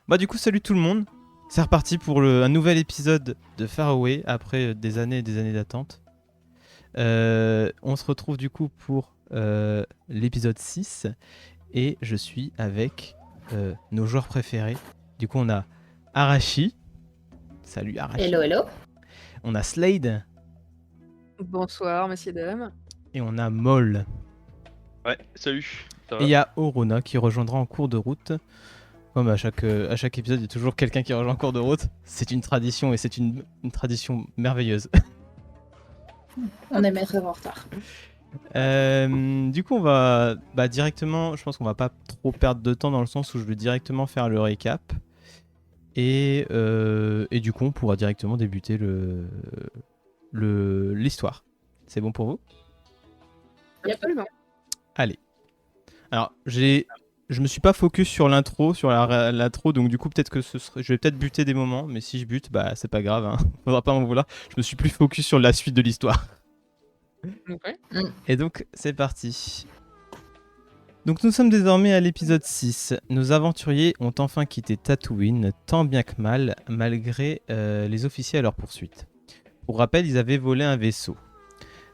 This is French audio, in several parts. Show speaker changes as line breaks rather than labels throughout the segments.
Bah du coup, salut tout le monde. C'est reparti pour un nouvel épisode de Far Away après des années et des années d'attente. On se retrouve du coup pour l'épisode 6 et je suis avec nos joueurs préférés. Du coup, on a Arashi. Salut Arashi.
Hello, hello.
On a Slade
Bonsoir, messieurs, dames.
et on a Moll.
Ouais, salut. Ça
Et
va
il y a Orona qui rejoindra en cours de route. Comme à chaque épisode, il y a toujours quelqu'un qui rejoint en cours de route. C'est une tradition et c'est une tradition merveilleuse.
On est maître en retard.
Du coup, on va directement. Je pense qu'on va pas trop perdre de temps dans le sens où je vais directement faire le récap. Et du coup, on pourra directement débuter l'histoire. C'est bon pour vous ?
Absolument.
Allez. Alors, je me suis pas focus sur l'intro, l'intro, donc du coup peut-être que je vais peut-être buter des moments, mais si je bute, bah c'est pas grave, hein. Faudra pas m'en vouloir. Je me suis plus focus sur la suite de l'histoire.
Ok.
Et donc c'est parti. Donc nous sommes désormais à l'épisode 6. Nos aventuriers ont enfin quitté Tatooine, tant bien que mal, malgré les officiers à leur poursuite. Pour rappel, ils avaient volé un vaisseau.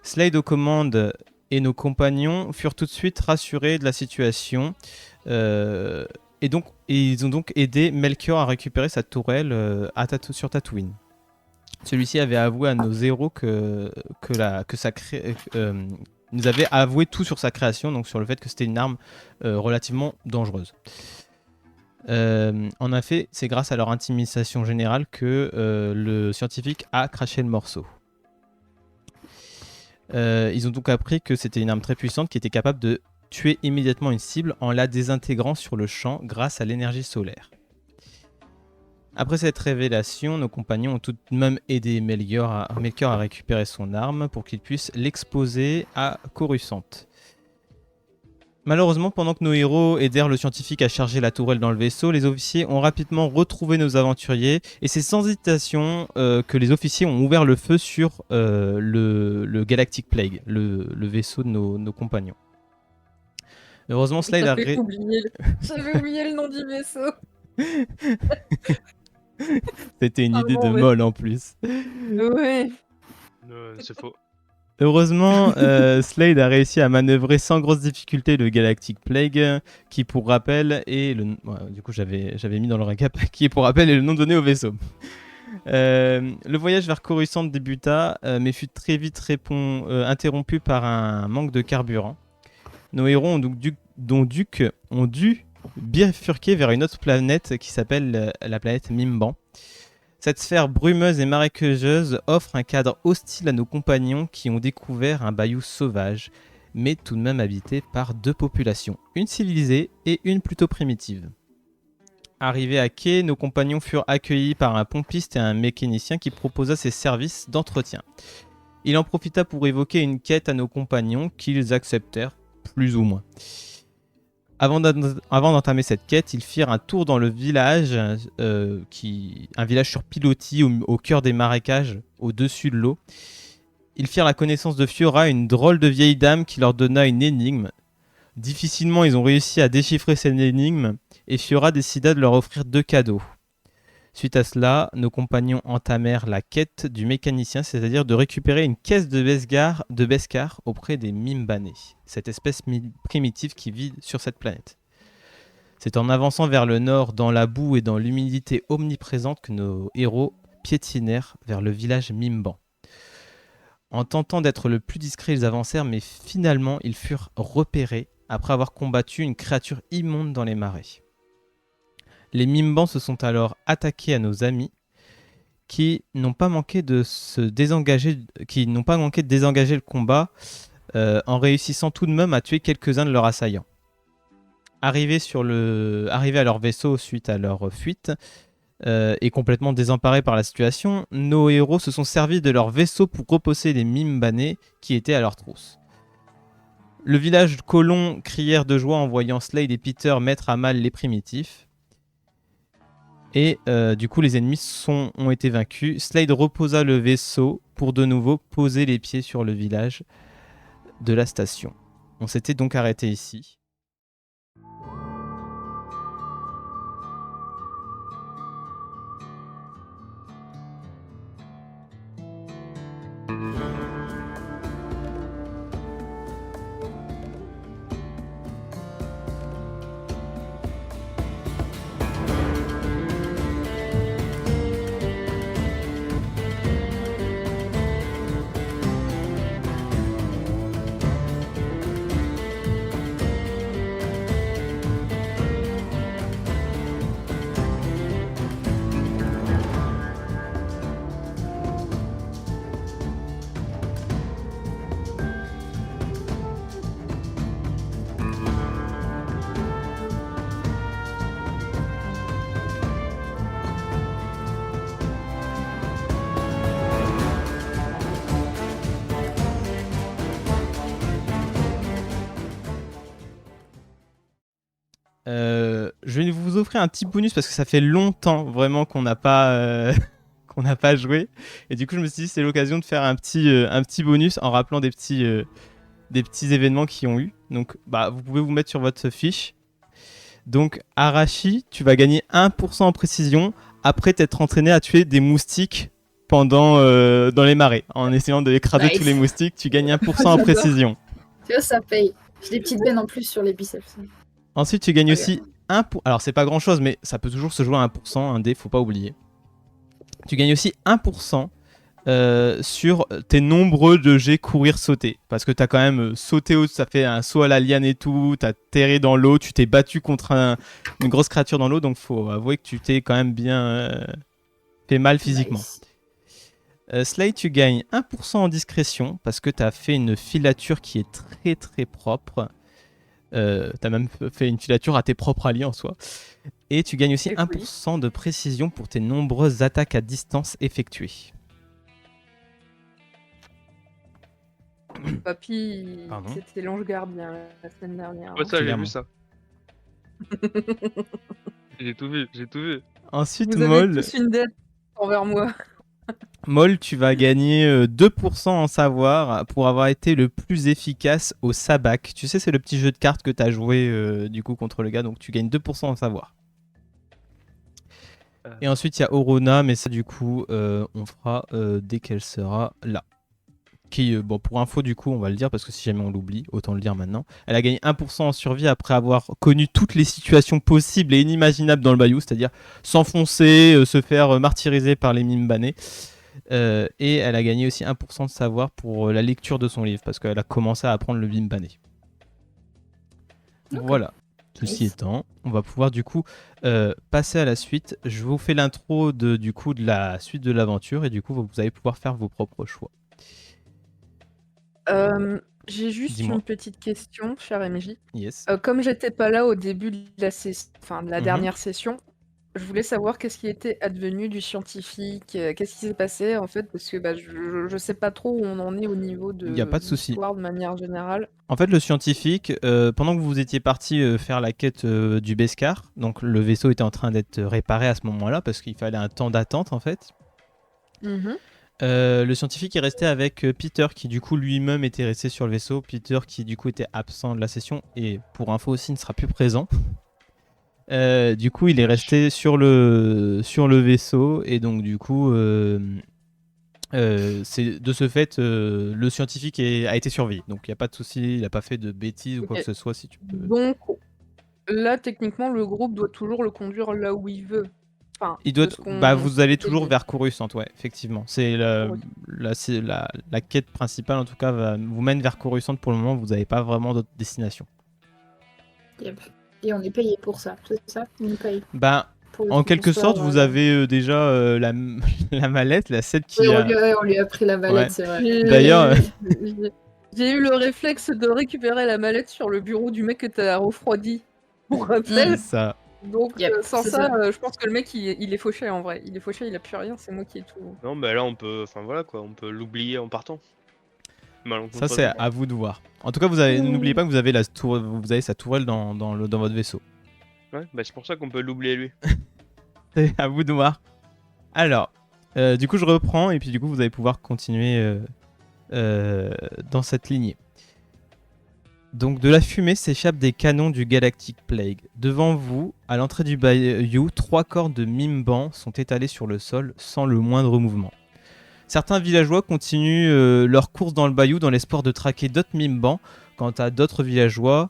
Slade aux commandes et nos compagnons furent tout de suite rassurés de la situation et ils ont donc aidé Melchior à récupérer sa tourelle sur Tatooine. Celui-ci avait avoué à nos héros nous avait avoué tout sur sa création, donc sur le fait que c'était une arme relativement dangereuse. En effet, c'est grâce à leur intimidation générale que le scientifique a craché le morceau. Ils ont donc appris que c'était une arme très puissante qui était capable de tuer immédiatement une cible en la désintégrant sur le champ grâce à l'énergie solaire. Après cette révélation, nos compagnons ont tout de même aidé Melchior à récupérer son arme pour qu'il puisse l'exposer à Coruscant. Malheureusement, pendant que nos héros aidèrent le scientifique à charger la tourelle dans le vaisseau, les officiers ont rapidement retrouvé nos aventuriers et c'est sans hésitation que les officiers ont ouvert le feu sur le Galactic Plague, le vaisseau de nos compagnons. Heureusement, Slade a
J'avais oublié le nom du vaisseau.
C'était une idée de
ouais.
Moll en plus.
Ouais.
C'est faux.
Heureusement, Slade a réussi à manœuvrer sans grosse difficulté le Galactic Plague, qui pour rappel est le... Ouais, du coup, j'avais mis dans le récap, qui pour rappel est le nom donné au vaisseau. Le voyage vers Coruscant débuta, mais fut très vite interrompu par un manque de carburant. Nos héros ont dû bifurquer vers une autre planète qui s'appelle la planète Mimban. Cette sphère brumeuse et marécageuse offre un cadre hostile à nos compagnons qui ont découvert un bayou sauvage, mais tout de même habité par deux populations, une civilisée et une plutôt primitive. Arrivés à quai, nos compagnons furent accueillis par un pompiste et un mécanicien qui proposa ses services d'entretien. Il en profita pour évoquer une quête à nos compagnons qu'ils acceptèrent, plus ou moins. Avant d'entamer cette quête, ils firent un tour dans le village, un village sur pilotis au cœur des marécages, au-dessus de l'eau. Ils firent la connaissance de Fiora, une drôle de vieille dame qui leur donna une énigme. Difficilement, ils ont réussi à déchiffrer cette énigme et Fiora décida de leur offrir 2 cadeaux. Suite à cela, nos compagnons entamèrent la quête du mécanicien, c'est-à-dire de récupérer une caisse de Beskar auprès des Mimbanais, cette espèce primitive qui vit sur cette planète. C'est en avançant vers le nord, dans la boue et dans l'humidité omniprésente, que nos héros piétinèrent vers le village Mimban. En tentant d'être le plus discret, ils avancèrent, mais finalement, ils furent repérés après avoir combattu une créature immonde dans les marais. Les Mimbans se sont alors attaqués à nos amis qui n'ont pas manqué de désengager le combat en réussissant tout de même à tuer quelques-uns de leurs assaillants. Arrivés à leur vaisseau suite à leur fuite et complètement désemparés par la situation, nos héros se sont servis de leur vaisseau pour repousser les Mimbanais qui étaient à leur trousse. Le village colon crièrent de joie en voyant Slade et Peter mettre à mal les primitifs. Et du coup, les ennemis ont été vaincus. Slade reposa le vaisseau pour de nouveau poser les pieds sur le village de la station. On s'était donc arrêté ici. Je vais vous offrir un petit bonus parce que ça fait longtemps vraiment qu'on n'a pas qu'on n'a pas joué, et du coup je me suis dit c'est l'occasion de faire un petit bonus en rappelant des petits événements qui ont eu. Donc vous pouvez vous mettre sur votre fiche. Donc Arashi, tu vas gagner 1% en précision après t'être entraîné à tuer des moustiques pendant dans les marais. En essayant de écraser
Nice.
tous les moustiques, tu gagnes 1% en précision.
Tu vois, ça paye. J'ai des petites veines en plus sur les biceps.
Ensuite, tu gagnes
Ok.
aussi 1%. Alors, c'est pas grand chose, mais ça peut toujours se jouer à 1%, un dé, faut pas oublier. Tu gagnes aussi 1% sur tes nombreux de jets courir-sauter. Parce que t'as quand même sauté haut, ça fait un saut à la liane et tout, t'as terré dans l'eau, tu t'es battu contre une grosse créature dans l'eau, donc faut avouer que tu t'es quand même bien fait mal physiquement.
Nice.
Slade, tu gagnes 1% en discrétion parce que tu as fait une filature qui est très très propre. Tu as même fait une filature à tes propres alliés en soi. Et tu gagnes aussi
C'est
1% de précision pour tes nombreuses attaques à distance effectuées.
Papy,
Pardon.
c'était l'ange gardien la semaine dernière.
Ouais, ça, j'ai
Clairement.
vu ça. J'ai tout vu, j'ai tout vu.
Ensuite,
Vous avez
Moll,
tous une dette envers moi.
tu vas gagner 2% en savoir pour avoir été le plus efficace au sabac. Tu sais, c'est le petit jeu de cartes que tu as joué du coup contre le gars, donc tu gagnes 2% en savoir. Et ensuite, il y a Orona, mais ça, du coup, on fera dès qu'elle sera là. Qui, pour info, du coup, on va le dire parce que si jamais on l'oublie, autant le dire maintenant. Elle a gagné 1% en survie après avoir connu toutes les situations possibles et inimaginables dans le bayou, c'est-à-dire s'enfoncer, se faire martyriser par les mimes bannés. Et elle a gagné aussi 1% de savoir pour la lecture de son livre parce qu'elle a commencé à apprendre le mime banné.
Ok.
Voilà. Ceci
Nice.
étant, on va pouvoir du coup passer à la suite. Je vous fais l'intro de la suite de l'aventure et du coup vous allez pouvoir faire vos propres choix.
J'ai juste
Dis-moi.
une petite question, cher MJ.
Yes.
Comme j'étais pas là au début de la
Mhm.
dernière session, je voulais savoir qu'est-ce qui était advenu du scientifique, qu'est-ce qui s'est passé en fait, parce que je sais pas trop où on en est au niveau de
Y a pas de souci.
l'histoire de manière générale.
En fait, le scientifique, pendant que vous étiez parti faire la quête du Beskar, donc le vaisseau était en train d'être réparé à ce moment-là parce qu'il fallait un temps d'attente en fait.
Mhm.
Le scientifique est resté avec Peter qui du coup lui-même était resté sur le vaisseau. Peter qui du coup était absent de la session et pour info aussi ne sera plus présent. Du coup il est resté sur le vaisseau et donc du coup c'est de ce fait le scientifique a été surveillé. Donc il n'y a pas de souci, il n'a pas fait de bêtises ou quoi
Ok.
que ce soit si tu peux.
Donc là, techniquement, le groupe doit toujours le conduire là où il veut. Enfin,
Il doit
de ce qu'on
vous allez
s'est
toujours
dit.
vers Coruscant, ouais, effectivement. C'est la quête principale, en tout cas, vous mène vers Coruscant pour le moment. Vous n'avez pas vraiment d'autre destination.
Yep. Et on est payé pour ça, c'est ça? On est payé. Pour le
En quelque
transport,
sorte, vous avez déjà la mallette, la 7 qui
Oui,
a.
on lui a pris la mallette,
Ouais.
c'est vrai.
D'ailleurs,
J'ai eu le réflexe de récupérer la mallette sur le bureau du mec que t'as refroidi. Pour rappel.
ça.
Donc
Yep,
sans
c'est
ça,
ça.
je pense que le mec il est fauché en vrai. Il est fauché, il a plus rien, c'est moi qui ai tout.
Non, mais là, on peut. Enfin, voilà quoi, on peut l'oublier en partant.
Ça, c'est à vous de voir. En tout cas, n'oubliez pas que vous avez vous avez sa tourelle dans votre vaisseau.
Ouais, bah c'est pour ça qu'on peut l'oublier lui.
C'est à vous de voir. Alors, du coup, je reprends et puis du coup, vous allez pouvoir continuer dans cette lignée. Donc, de la fumée s'échappe des canons du Galactic Plague. Devant vous, à l'entrée du bayou, 3 corps de Mimban sont étalés sur le sol sans le moindre mouvement. Certains villageois continuent leur course dans le bayou dans l'espoir de traquer d'autres mimbans. Quant à d'autres villageois,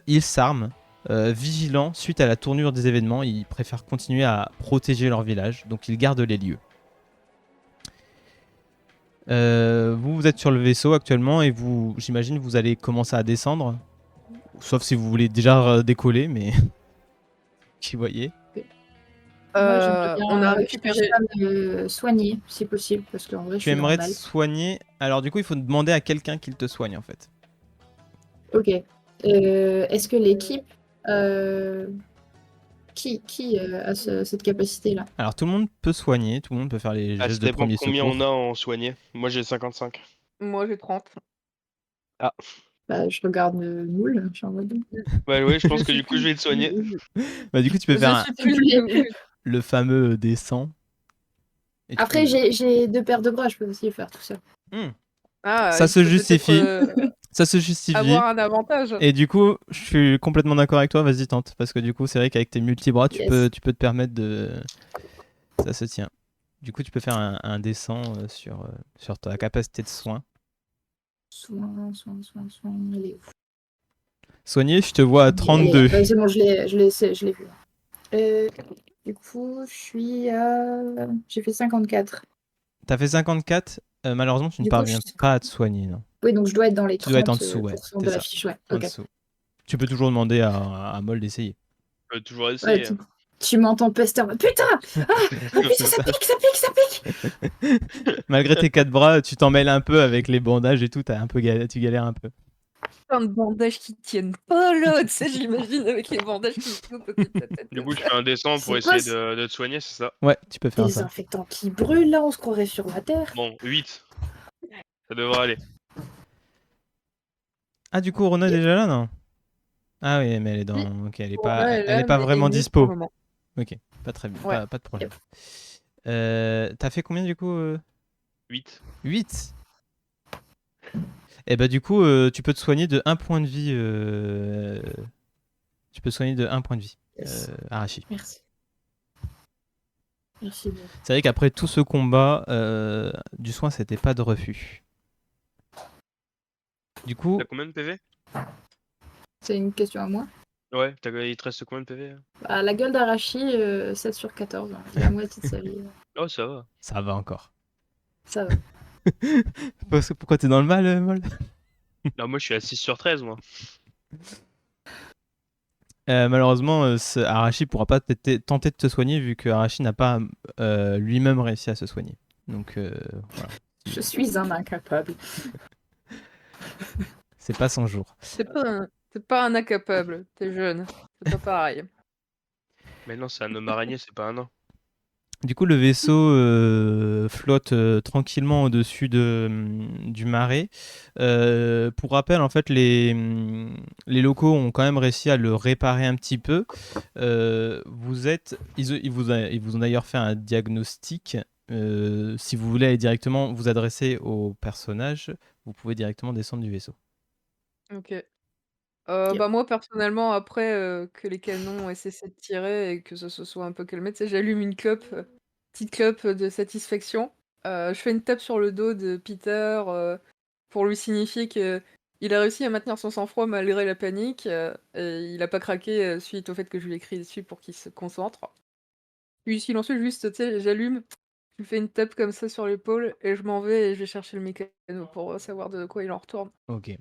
ils s'arment, vigilants suite à la tournure des événements. Ils préfèrent continuer à protéger leur village, donc ils gardent les lieux. Vous êtes sur le vaisseau actuellement et j'imagine, vous allez commencer à descendre. Sauf si vous voulez déjà décoller, mais qui voyez.
Moi, j'aimerais bien
on a
je
récupéré.
cherche à me soigner, si possible, parce qu'en vrai, je
Tu
suis dans le
aimerais te
mal.
soigner. Alors du coup, il faut demander à quelqu'un qu'il te soigne en fait.
Ok. Est-ce que l'équipe... Qui a cette capacité-là?
Alors tout le monde peut soigner, tout le monde peut faire les
Ah, ça
gestes de
dépend
premier
combien
secours.
on a en soigné. Moi j'ai 55.
Moi, j'ai 30.
Bah, je regarde Moule, je suis en mode...
Ouais, ouais, je pense
Je
que
suis
du coup je vais te soigner.
Bah du coup, tu peux
Je
faire
suis plus.
le fameux descend. Et tu
Après,
peux-
j'ai 2 paires de bras, je peux aussi faire tout ça.
Hmm.
Ah,
Ça
il
se
peut peut-être,
justifie. Ça se justifie.
avoir un avantage.
Et du coup, je suis complètement d'accord avec toi, vas-y tente. Parce que du coup, c'est vrai qu'avec tes multi-bras, tu
Yes.
peux te permettre de... Ça se tient. Du coup, tu peux faire un descend sur ta capacité de soin.
Soin, elle est où?
Soigner, je te vois à 32.
Ouais, c'est bon, je l'ai vu. Du coup, j'ai fait 54.
T'as fait 54. Malheureusement, tu ne
Du coup,
parviens pas à te soigner, non.
Oui, donc je dois être dans les
Tu dois être en
30%
dessous, ouais.
de
C'est
la
ça.
fiche, ouais.
En
Ok.
dessous. Tu peux toujours demander à Moll d'essayer.
On peut toujours
Ouais,
essayer.
tu m'entends pester. Putain! Putain,
C'est
ça
ça.
pique, ça pique, ça pique!
Malgré tes 4 bras, tu t'en mêles un peu avec les bandages et tout, tu galères un peu.
Plein de bandages qui tiennent pas là, tu sais, j'imagine, avec les bandages qui se coupent à côté de ta tête.
Du
comme
coup, je
ça.
fais un descend pour
C'est
essayer
quoi
de te soigner, c'est ça?
Ouais, tu peux faire ça.
Désinfectant qui brûle, là, on se croirait sur la terre.
Bon, 8. Ça devrait aller.
Ah, du coup, Rona est déjà là, non? Ah oui, mais elle est dans...
Oui.
Ok, elle est
Bon, là,
elle est pas
mais
vraiment
elle est mute
dispo.
pour le moment.
Ok, pas très bien,
Ouais.
pas de problème. T'as fait combien du coup
8.
8. Et bah du coup, tu peux te soigner de 1 point de vie. Tu peux soigner de 1 point de vie,
Yes.
Arashi.
Merci. Merci beaucoup.
C'est vrai qu'après tout ce combat, du soin, c'était pas de refus. Du coup,
T'as combien de PV?
C'est une question à moi.
Ouais, il te reste combien de PV?
Bah, la gueule d'Arashi, 7 sur 14. Hein. La moitié de sa vie.
Oh, ça va.
ça va encore.
Ça va.
Pourquoi t'es dans le mal, Moll?
Non, moi je suis à 6 sur 13, moi.
Malheureusement, Arashi pourra pas tenter de te soigner vu que Arashi n'a pas lui-même réussi à se soigner. Donc voilà,
Je suis un incapable.
c'est pas son jour.
T'es pas un incapable, t'es jeune. C'est pas pareil.
Mais non, c'est un homme araignée, c'est pas un nain.
Du coup, le vaisseau flotte tranquillement au-dessus du marais. Pour rappel, en fait, les locaux ont quand même réussi à le réparer un petit peu. Ils vous ont d'ailleurs fait un diagnostic. Si vous voulez aller directement vous adresser au personnage, vous pouvez directement descendre du vaisseau.
Ok.
Yep.
Bah moi personnellement après que les canons aient cessé de tirer et que ça se soit un peu calmé, tu sais, j'allume une clope, petite clope de satisfaction. Je fais une tape sur le dos de Peter pour lui signifier que il a réussi à maintenir son sang-froid malgré la panique et il a pas craqué suite au fait que je lui ai crié dessus pour qu'il se concentre. Puis silencieux juste, tu sais, j'allume, je lui fais une tape comme ça sur l'épaule et je m'en vais et je vais chercher le mécano pour savoir de quoi il en retourne.
Ok.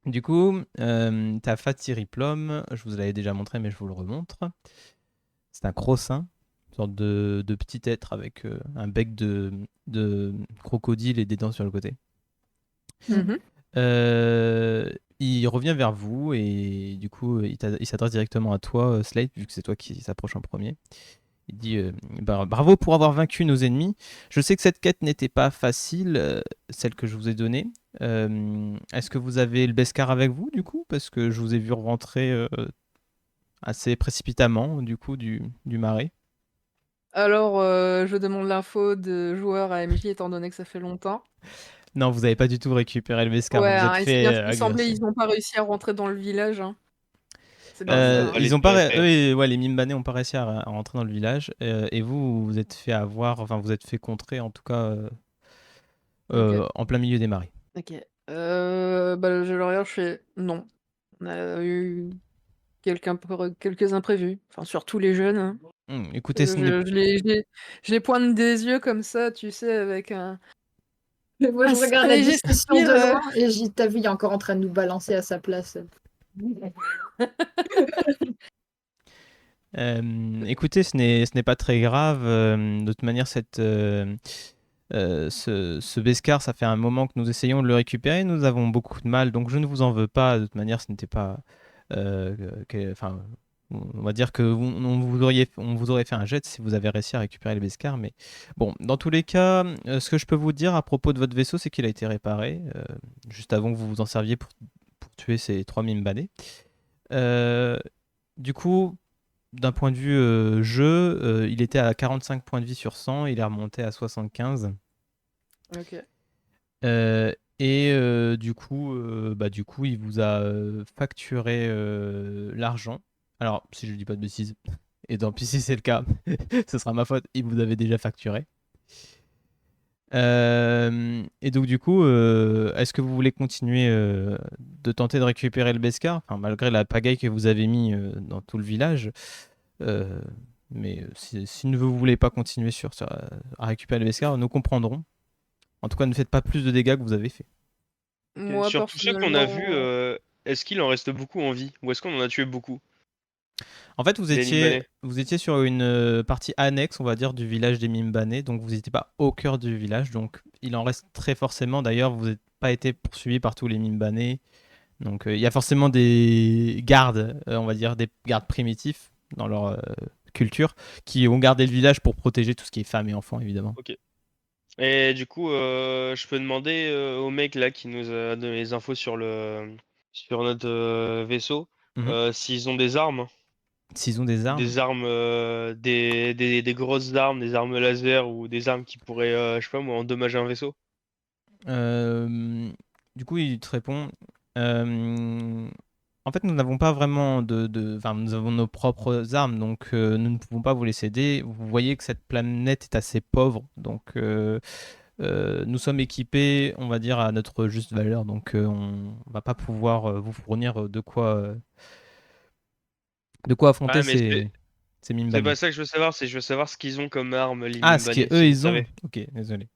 Du coup, ta Fatiriplum, je vous l'avais déjà montré, mais je vous le remontre. C'est un crocin, une sorte de petit être avec un bec de crocodile et des dents sur le côté.
Mhm.
Il revient vers vous et du coup, il s'adresse directement à toi, Slate, vu que c'est toi qui s'approche en premier. Il dit bravo pour avoir vaincu nos ennemis. Je sais que cette quête n'était pas facile, celle que je vous ai donnée. Est-ce que vous avez le Beskar avec vous, du coup? Parce que je vous ai vu rentrer assez précipitamment, du coup, du marais.
Alors, je demande l'info de joueur à MJ étant donné que ça fait longtemps.
Non, vous n'avez pas du tout récupéré le Beskar.
Ouais,
Vous vous
hein,
êtes
et c'est
fait
bien ce qui me semblait,
agresser.
ils n'ont pas réussi à rentrer dans le village. Hein. C'est bien ça.
Allez,
Ils ont pas,
fait.
ouais, les Mimbanais n'ont pas réussi à rentrer dans le village. Et vous êtes fait avoir, enfin, vous êtes fait contrer, en tout cas, En plein milieu des marées.
Ok. Bah, je le regarde, je fais non. On a eu quelques imprévus, enfin surtout les jeunes. Hein.
Écoutez, ce n'est
Je les pointe des yeux comme ça, tu sais, avec un,
Mais moi, je
un
regarde la
léger
discussion
soupir.
de loin et t'as vu, il est encore en train de nous balancer à sa place.
Écoutez, ce n'est pas très grave. De toute manière, ce Beskar, ça fait un moment que nous essayons de le récupérer. Nous avons beaucoup de mal, donc je ne vous en veux pas. De toute manière, ce n'était pas. Enfin, on va dire que on vous aurait fait un jet si vous avez réussi à récupérer le Beskar. Mais bon, dans tous les cas, ce que je peux vous dire à propos de votre vaisseau, c'est qu'il a été réparé juste avant que vous vous en serviez pour tuer ces 3 Mimbanés. Du coup, d'un point de vue jeu, il était à 45 points de vie sur 100, il est remonté à 75.
Ok.
Du coup, il vous a facturé l'argent. Alors, si je dis pas de bêtises, et tant pis si c'est le cas, ce sera ma faute, il vous avait déjà facturé. Et donc du coup, est-ce que vous voulez continuer de tenter de récupérer le Beskar, enfin, malgré la pagaille que vous avez mis dans tout le village mais si ne vous voulez pas continuer à récupérer le Beskar, nous comprendrons. En tout cas, ne faites pas plus de dégâts que vous avez fait.
Moi,
Sur tous ceux qu'on a vus,
personnellement,
est-ce qu'il en reste beaucoup en vie? Ou est-ce qu'on en a tué beaucoup?
En fait,
Des Mimbanais.
vous étiez sur une partie annexe, on va dire, du village des Mimbanais, donc vous n'étiez pas au cœur du village, donc il en reste très forcément. D'ailleurs, vous n'êtes pas été poursuivi par tous les Mimbanais, donc il y a forcément des gardes, on va dire des gardes primitifs dans leur culture, qui ont gardé le village pour protéger tout ce qui est femmes et enfants, évidemment.
Ok. Et du coup, je peux demander au mec là qui nous a donné les infos sur notre vaisseau,
Mhm.
s'ils ont des armes,
S'ils ont des armes.
des grosses armes, des armes laser ou des armes qui pourraient, je sais pas moi, endommager un vaisseau.
Du coup, il te répond. En fait, nous n'avons pas vraiment enfin, nous avons nos propres armes, donc nous ne pouvons pas vous les céder. Vous voyez que cette planète est assez pauvre, donc nous sommes équipés, on va dire, à notre juste valeur, donc on va pas pouvoir vous fournir de quoi affronter
Ouais, mais
ces
c'est
Mimbanés.
pas ça que je veux savoir, c'est je veux savoir ce qu'ils ont comme armes, les
Ah, ce
Mimbanais,
qu'eux
si vous
ils ont.
savez.
Ok, désolé.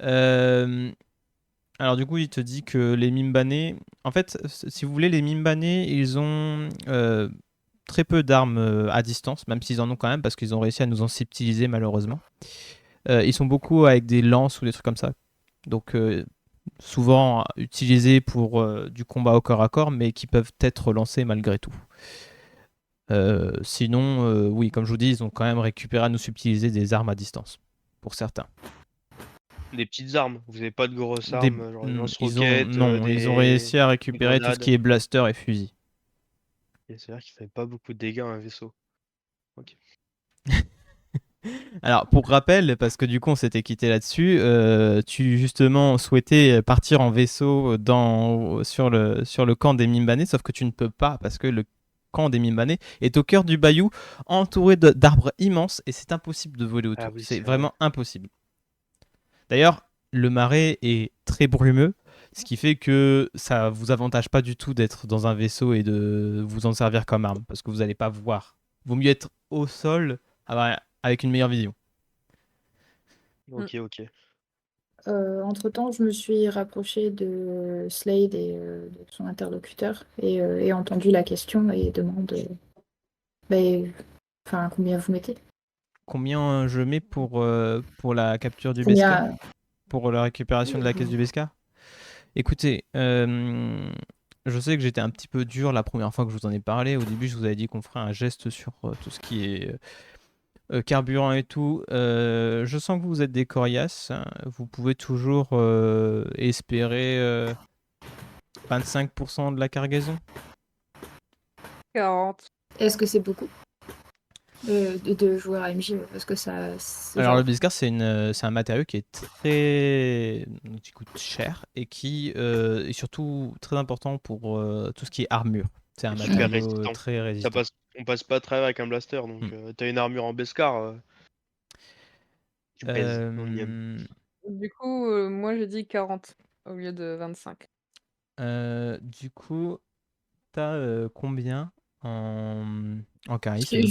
Euh, Alors du coup, il te dit que les Mimbanés, en fait, si vous voulez, les Mimbanés, ils ont très peu d'armes à distance, même s'ils en ont quand même, parce qu'ils ont réussi à nous en subtiliser malheureusement. Ils sont beaucoup avec des lances ou des trucs comme ça, donc souvent utilisés pour du combat au corps à corps, mais qui peuvent être lancés malgré tout. Sinon, oui, comme je vous dis, ils ont quand même récupéré à nous subtiliser des armes à distance, pour certains.
Des petites armes. Vous avez pas de grosses armes, genre des lance-roquettes,
Non, ils ont réussi à
des
récupérer tout ce
grenades.
qui est blaster et fusil.
Et c'est vrai qu'il fait pas beaucoup de dégâts à un vaisseau. Ok.
Alors, pour rappel, parce que du coup on s'était quitté là-dessus, tu justement souhaitais partir en vaisseau sur le camp des Mimbanés, sauf que tu ne peux pas parce que le camp des Mimbanés est au cœur du bayou, entouré d'arbres immenses et c'est impossible de voler
Ah
autour.
oui,
C'est
c'est vrai.
vraiment impossible. D'ailleurs, le marais est très brumeux, ce qui fait que ça vous avantage pas du tout d'être dans un vaisseau et de vous en servir comme arme, parce que vous n'allez pas voir. Vaut mieux être au sol avec une meilleure vision.
Ok, ok.
Entre-temps, je me suis rapprochée de Slade et de son interlocuteur et entendu la question et demande ben, enfin, combien vous mettez?
Combien je mets pour la capture du Beskar?
Combien
Pour la récupération de la caisse du Beskar? Écoutez, je sais que j'étais un petit peu dur la première fois que je vous en ai parlé. Au début, je vous avais dit qu'on ferait un geste sur tout ce qui est carburant et tout. Je sens que vous êtes des coriaces. Vous pouvez toujours espérer 25% de la cargaison.
40.
est-ce que c'est beaucoup de joueurs AMJ? Parce que ça, c'est
Alors le
genre.
Beskar, c'est un matériau qui est qui coûte cher et qui est surtout très important pour tout ce qui est armure. C'est un
Et super
matériau
résistant.
très résistant.
On passe pas à travers avec un blaster, donc t'as une armure en Beskar, tu pèses. On y aime.
Euh,
Du coup, moi j'ai dit 40 au lieu de 25.
Du coup, t'as combien en, en
Je,
charisme?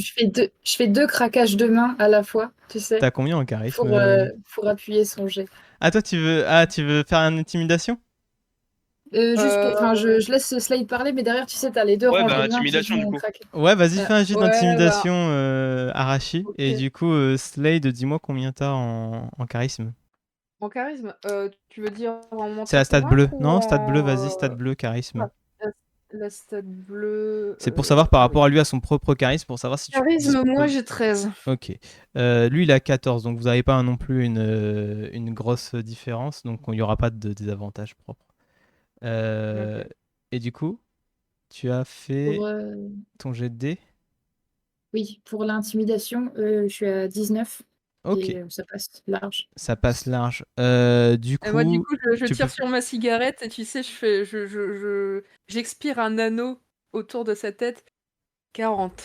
je fais deux craquages de main à la fois, tu sais,
T'as combien en charisme?
pour appuyer son jet.
Ah, toi, tu veux faire une intimidation?
Juste pour, enfin,
Euh,
je laisse Slade parler, mais derrière, tu sais, t'as les deux
Ouais,
rangées
bah
de mains qui
intimidation du
vont
coup.
craquer.
Ouais, vas-y,
Ah,
fais un jet
ouais, bah,
d'intimidation, Arashi. Et
ok.
du coup, Slade, dis-moi combien t'as en charisme.
En charisme, tu veux dire en
C'est la
mentir
stat bleue.
convaincre ou
Non, stat bleue,
en
vas-y, stat bleue, charisme.
ah, la, la stat bleue.
C'est pour savoir par
Ah oui.
rapport à lui, à son propre charisme, pour savoir si tu
Charisme, moi
disposes.
j'ai 13.
Ok. Lui, il a 14, donc vous n'avez pas non plus une grosse différence, donc il n'y aura pas de désavantage propre. Euh,
Ok.
et du coup, tu as fait
pour,
ton jet de dés.
oui, pour l'intimidation, je suis à 19
Ok,
et ça passe large.
ça passe large. Du
Et moi, du
coup,
coup, je
tu peux.
tire sur ma cigarette et tu sais, j'expire un anneau autour de sa tête. 40.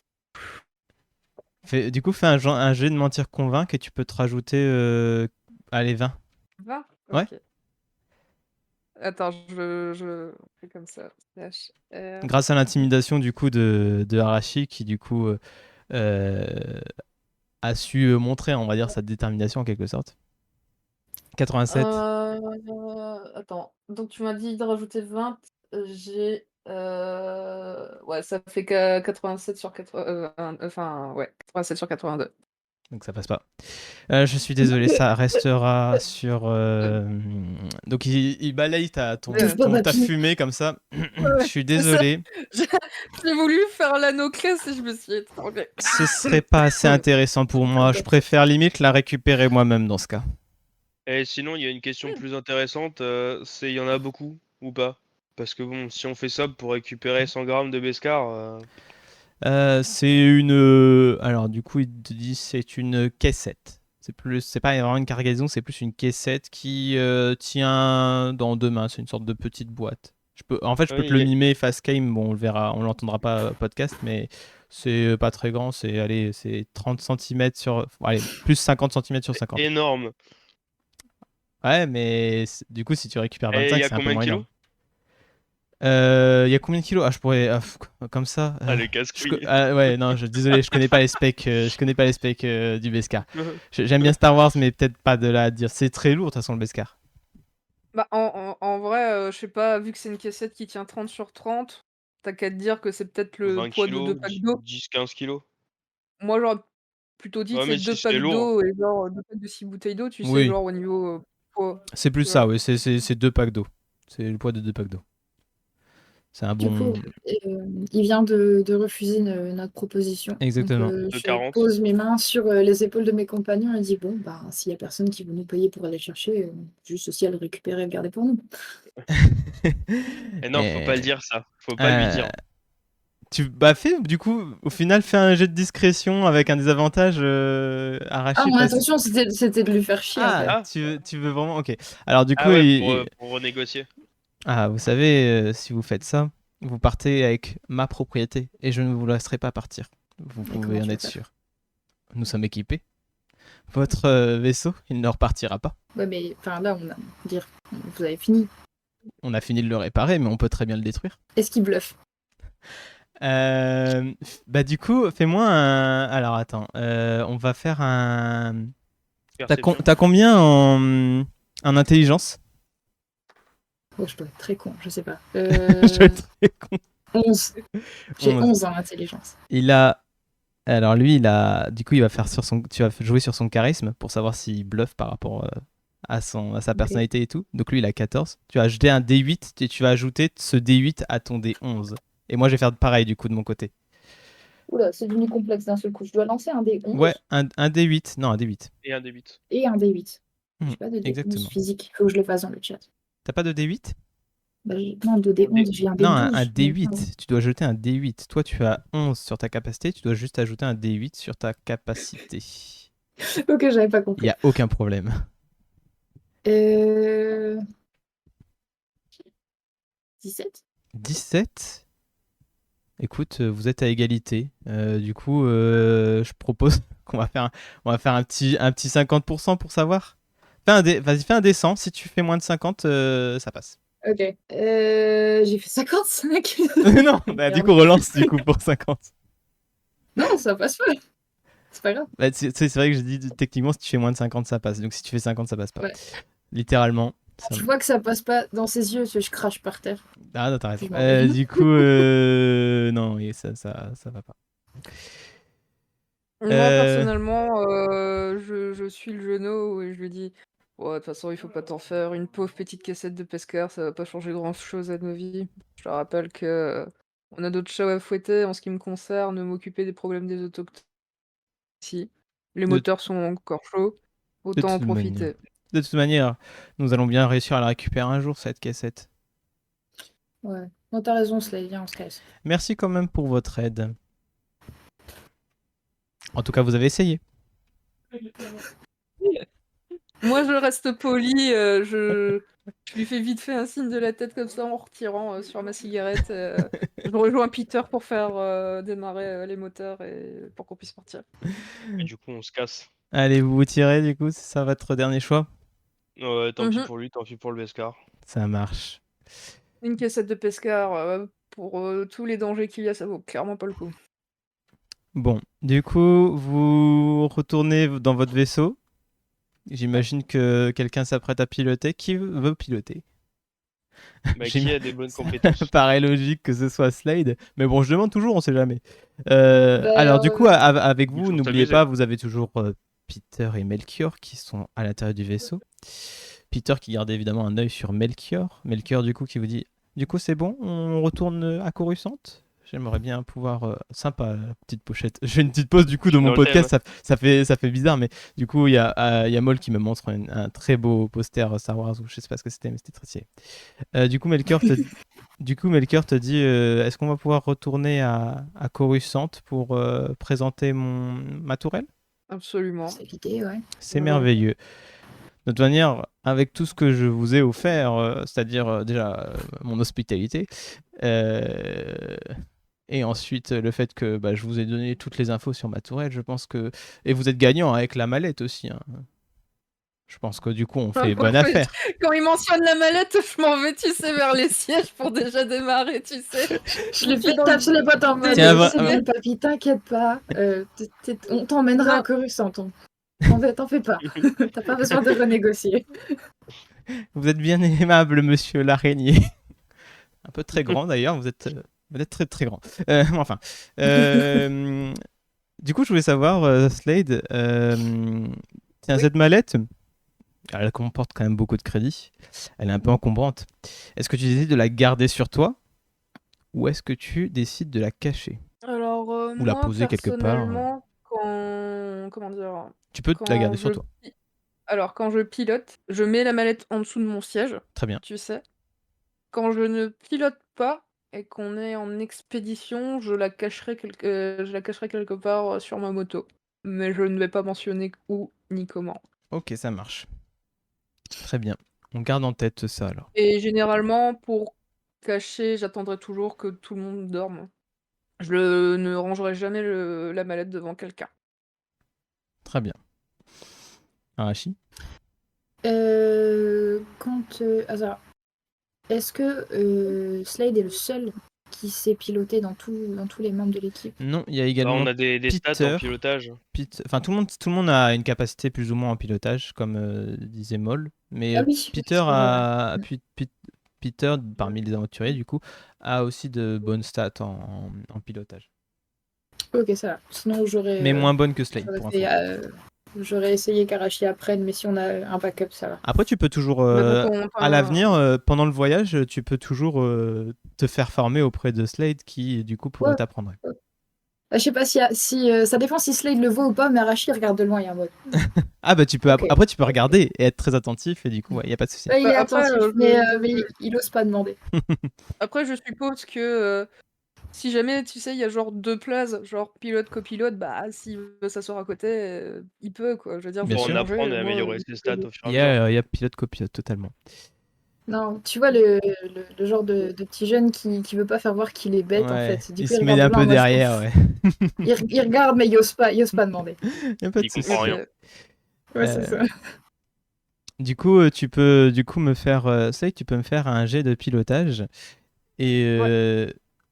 Du coup, fais un jet de mentir convaincre et tu peux te rajouter. Allez, 20.
20?
Ouais.
Ok. Attends, je fais comme ça. Slash R.
Grâce à l'intimidation du coup de Arashi qui du coup euh, a su montrer, on va dire, sa détermination en quelque sorte. 87.
Attends. Donc, tu m'as dit de rajouter 20. J'ai. Ouais, ça fait que 87 sur 80. Enfin, ouais, 87 sur 82.
Donc ça passe pas. Je suis désolé, ça restera sur. Donc il balaye
Touche pas,
ta
papy.
fumée comme ça. Je
Ouais,
suis
c'est ça.
désolé.
J'ai j'ai voulu faire l'anneau classe et je me suis étranglée.
Ce serait pas assez intéressant pour moi. Je préfère limite la récupérer moi-même dans ce cas.
Et sinon, il y a une question plus intéressante, c'est il y en a beaucoup ou pas? Parce que bon, si on fait ça pour récupérer 100 grammes de Beskar,
C'est une. Alors du coup, il te dit c'est une caissette. C'est pas vraiment une cargaison, c'est plus une caissette qui tient dans deux mains. C'est une sorte de petite boîte. En fait, je peux
oui,
te le mimer face game. Bon, on le verra, on l'entendra pas podcast, mais c'est pas très grand. C'est 30 cm sur. Allez, plus 50 cm sur 50.
énorme.
Ouais, mais du coup, si tu récupères
Et il y
25,
a
c'est un peu
combien de
moins
kilos?
énorme. Il y a combien de kilos? Ah, je pourrais. Comme ça.
Ah, le casse-couille.
Ouais, non, désolé, je connais pas les specs, je connais pas les specs du Beskar. J'aime bien Star Wars, mais peut-être pas de là à dire. C'est très lourd, de toute façon, le Beskar.
Bah, en vrai, je sais pas, vu que c'est une caissette qui tient 30 sur 30, t'as qu'à te dire que c'est peut-être le
20
poids de 2
kilos,
packs d'eau.
10-15 kilos.
Moi, j'aurais plutôt dit,
Ouais,
c'est
mais
2
si c'est
packs
lourd.
d'eau et genre 2 packs de 6 bouteilles d'eau, tu sais,
Oui,
genre au niveau poids,
c'est plus
tu vois.
ça, oui, c'est deux packs d'eau. C'est le poids de deux packs d'eau. C'est un
Du coup,
bon.
il vient de refuser notre proposition. Donc,
Exactement.
De
je
40.
pose mes mains sur les épaules de mes compagnons et dis, bon, bah, s'il y a personne qui veut nous payer pour aller chercher, juste aussi à le récupérer et le garder pour nous.
Et non, faut
Et,
pas le dire ça. Faut pas lui dire.
fais, du coup, au final, fais un jet de discrétion avec un désavantage
Ah,
arraché
mon
parce.
intention, c'était de lui faire chier, en
Ah,
fait.
Ah,
tu veux vraiment. Ok. Alors, du coup,
ah ouais, pour renégocier.
Ah, vous savez, si vous faites ça, vous partez avec ma propriété et je ne vous laisserai pas partir. Vous
Mais comment
pouvez en
tu vas
être
faire?
sûr. Nous sommes équipés. Votre vaisseau, il ne repartira pas.
Ouais, mais enfin, là, dire, vous avez fini.
On a fini de le réparer, mais on peut très bien le détruire.
Est-ce qu'il bluffe?
Bah du coup, fais-moi un. Alors attends, on va faire un.
Perception.
T'as combien en intelligence?
Oh, je dois être très con, je sais pas.
Je vais être très con.
11. J'ai
11.
11 en intelligence.
Il a. Alors lui, il a. Du coup, il va faire sur son. Tu vas jouer sur son charisme pour savoir s'il bluffe par rapport à sa
Ok.
personnalité et tout. Donc lui, il a 14. Tu vas jeter un D8 et tu vas ajouter ce D8 à ton D11. Et moi, je vais faire pareil du coup de mon côté.
Oula, c'est devenu complexe d'un seul coup. Je dois lancer un D11
Ouais, un D8. Non, un D8.
Et un D8.
et un D8.
Hmm,
J'ai pas de D11
exactement.
physique. Faut que je le fasse dans le chat.
T'as pas de D8?
Bah, non, de D11, j'ai un
Non, un
D12. mais non.
D8. Tu dois jeter un D8. Toi, tu as 11 sur ta capacité. Tu dois juste ajouter un D8 sur ta capacité.
Ok, j'avais pas
Il
compris.
n'y a aucun problème.
Euh... 17?
17. Écoute, vous êtes à égalité. Du coup, je propose qu'on va faire un petit 50% pour savoir. Vas-y, fais un descend. Si tu fais moins de 50, ça passe.
Ok. J'ai fait 55.
Non, bah, du coup, relance du coup pour 50.
Non, ça passe pas. C'est pas grave.
Bah, c'est vrai que j'ai dit techniquement, si tu fais moins de 50, ça passe. Donc si tu fais 50, ça passe pas.
Ouais.
Littéralement. Ça...
Je vois que ça passe pas dans ses yeux, je crache par terre.
Ah non, t'as raison.
Je m'en vais.
Du coup, non, et ça va pas.
Moi, personnellement, je suis le genou et je lui dis ouais, de toute façon, il faut pas t'en faire. Une pauvre petite cassette de Pescar, ça va pas changer grand-chose à nos vies. Je te rappelle que on a d'autres chats à fouetter en ce qui me concerne, m'occuper des problèmes des autochtones. Si les
De-
moteurs sont encore chauds,
De
autant en
toute manière.
profiter.
De toute manière, nous allons bien réussir à la récupérer un jour, cette cassette.
Ouais. Non, t'as raison, Slade, viens, on se casse.
Merci quand même pour votre aide. En tout cas, vous avez essayé.
Moi, je reste poli, je lui fais vite fait un signe de la tête comme ça en retirant sur ma cigarette. Je rejoins Peter pour faire démarrer les moteurs et pour qu'on puisse partir.
Et du coup, on se casse.
Allez, vous vous tirez du coup, c'est ça votre dernier choix?
Ouais, tant pis
Mhm.
pour lui, tant pis pour le Beskar.
Ça marche.
Une cassette de Pescar, pour tous les dangers qu'il y a, ça vaut clairement pas le coup.
Bon, du coup, vous retournez dans votre vaisseau. J'imagine que quelqu'un s'apprête à piloter. Qui veut piloter?
Bah,
J'im-
qui a des bonnes compétences?
Paraît logique que ce soit Slade, mais bon, je demande toujours, on sait jamais.
Bah,
Alors du coup, avec
il
vous,
faut
n'oubliez
s'amuser.
pas, vous avez toujours Peter et Melchior qui sont à l'intérieur du vaisseau. Peter qui garde évidemment un œil sur Melchior. Melchior du coup qui vous dit, du coup c'est bon, on retourne à Coruscant? J'aimerais bien pouvoir... Sympa, la petite pochette. Je fais une petite pause du coup dans mon
Dans le
podcast, ça fait bizarre, mais du coup il y a Moll qui me montre un très beau poster Star Wars, ou je sais pas ce que c'était, mais c'était très stylé. Du coup Melchior te dit, est-ce qu'on va pouvoir retourner à Coruscant pour présenter ma tourelle?
Absolument.
c'est l'idée, ouais.
C'est
Ouais.
merveilleux. De toute manière, avec tout ce que je vous ai offert, c'est-à-dire déjà mon hospitalité, et ensuite le fait que je vous ai donné toutes les infos sur ma tourelle, je pense que... Et vous êtes gagnant avec la mallette aussi. Hein. Je pense que du coup, on fait bonne affaire.
Quand il mentionne la mallette, je m'en vais, tu sais, vers les sièges pour déjà démarrer, tu sais.
Je le fais tape sur les bottes en mode,
Tiens,
c'est bon, papy, t'inquiète pas. On t'emmènera à Coruscant. T'en fais pas. T'as pas besoin de renégocier.
Vous êtes bien aimable, monsieur l'araignée. Un peu très grand d'ailleurs, vous êtes très très grand. Enfin. Du coup, je voulais savoir, Slade, tiens,
Oui.
cette mallette, elle comporte quand même beaucoup de crédits. Elle est un peu encombrante. Est-ce que tu décides de la garder sur toi ou est-ce que tu décides de la cacher?
Alors,
Ou la
moi,
poser quelque part.
personnellement, comment dire,
Tu peux la garder sur toi.
Alors, quand je pilote, je mets la mallette en dessous de mon siège,
Très bien.
tu sais. Quand je ne pilote pas et qu'on est en expédition, je la cacherai quelque part sur ma moto. Mais je ne vais pas mentionner où ni comment.
Ok, ça marche. Très bien. On garde en tête ça alors.
Et généralement, pour cacher, j'attendrai toujours que tout le monde dorme. Je ne rangerai jamais la mallette devant quelqu'un.
Très bien. Arashi?
Alors, est-ce que Slade est le seul qui sait piloter dans tous les membres de l'équipe?
Non, il y a
Là,
également
on a des stats
Peter.
en pilotage.
Enfin, tout le monde a une capacité plus ou moins en pilotage, comme disait Moll. Mais
Ah oui,
Peter
c'est vrai.
a... Peter, parmi les aventuriers, du coup, a aussi de bonnes stats en pilotage.
Ok, ça va. Sinon, j'aurais.
Mais moins bonnes que Slade,
j'aurais
pour
fait,
info.
j'aurais essayé qu'Arashi apprenne, mais si on a un backup, ça va.
Après, tu peux toujours,
Bah, donc,
à l'avenir, pendant le voyage, tu peux toujours te faire former auprès de Slade qui, du coup, pourrait
Ouais.
t'apprendre.
Je sais pas si ça dépend si Slade le voit ou pas, mais Arashi regarde de loin, il y a un mode.
Ah bah tu peux
Ok.
après tu peux regarder et être très attentif et du coup il y a pas de souci.
Ouais, il est
Après,
attentif, mais il ose pas demander.
Après, je suppose que si jamais, tu sais, il y a genre 2 places, genre pilote, copilote, bah s'il veut s'asseoir à côté, il peut, quoi. Je veux dire,
Bien
vous
Pour
sûr.
en
mangez,
apprendre et
moi,
améliorer ses stats au fur et
Il
à mesure.
y a pilote copilote totalement.
Non, tu vois le genre de petit jeune qui veut pas faire voir qu'il est bête en
Ouais,
fait. Du
il
coup,
se met
regarde
un
de loin
peu
en mode,
derrière, ouais.
il regarde, mais il ose pas demander.
Il y a pas de
Il
souci.
comprend rien.
Ouais, c'est ça.
Tu peux me faire tu peux me faire un jet de pilotage et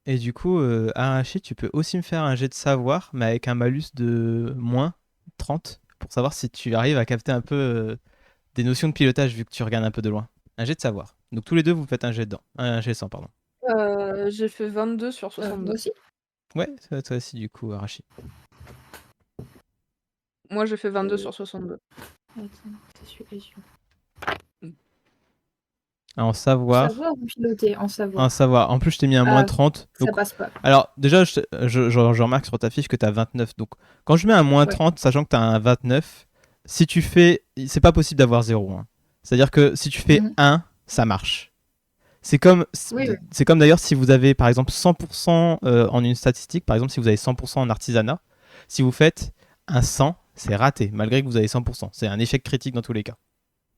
et du coup Arashi, tu peux aussi me faire un jet de savoir mais avec un malus de moins 30 pour savoir si tu arrives à capter un peu des notions de pilotage vu que tu regardes un peu de loin. Un jet de savoir. Donc tous les deux vous faites un jet dedans, un jet sans pardon.
J'ai fait 22 sur
Moi
62.
aussi.
Ouais, toi aussi du coup Arashi.
Moi, j'ai fait 22 sur 62.
Attends, c'est celui-là.
En savoir,
Savoir ou piloter? En
un
savoir.
savoir. En plus je t'ai mis un moins
Ah,
30.
ça
Donc
passe pas.
alors, déjà, je remarque sur ta fiche que tu as 29. Donc, quand je mets un moins
Ouais.
30, sachant que tu as un 29, si tu fais. C'est pas possible d'avoir 0. Hein. C'est-à-dire que si tu fais
Mhm.
1, ça marche. C'est comme,
Oui, oui.
c'est comme d'ailleurs si vous avez par exemple 100% en une statistique, par exemple si vous avez 100% en artisanat, si vous faites un 100, c'est raté, malgré que vous avez 100%. C'est un échec critique dans tous les cas.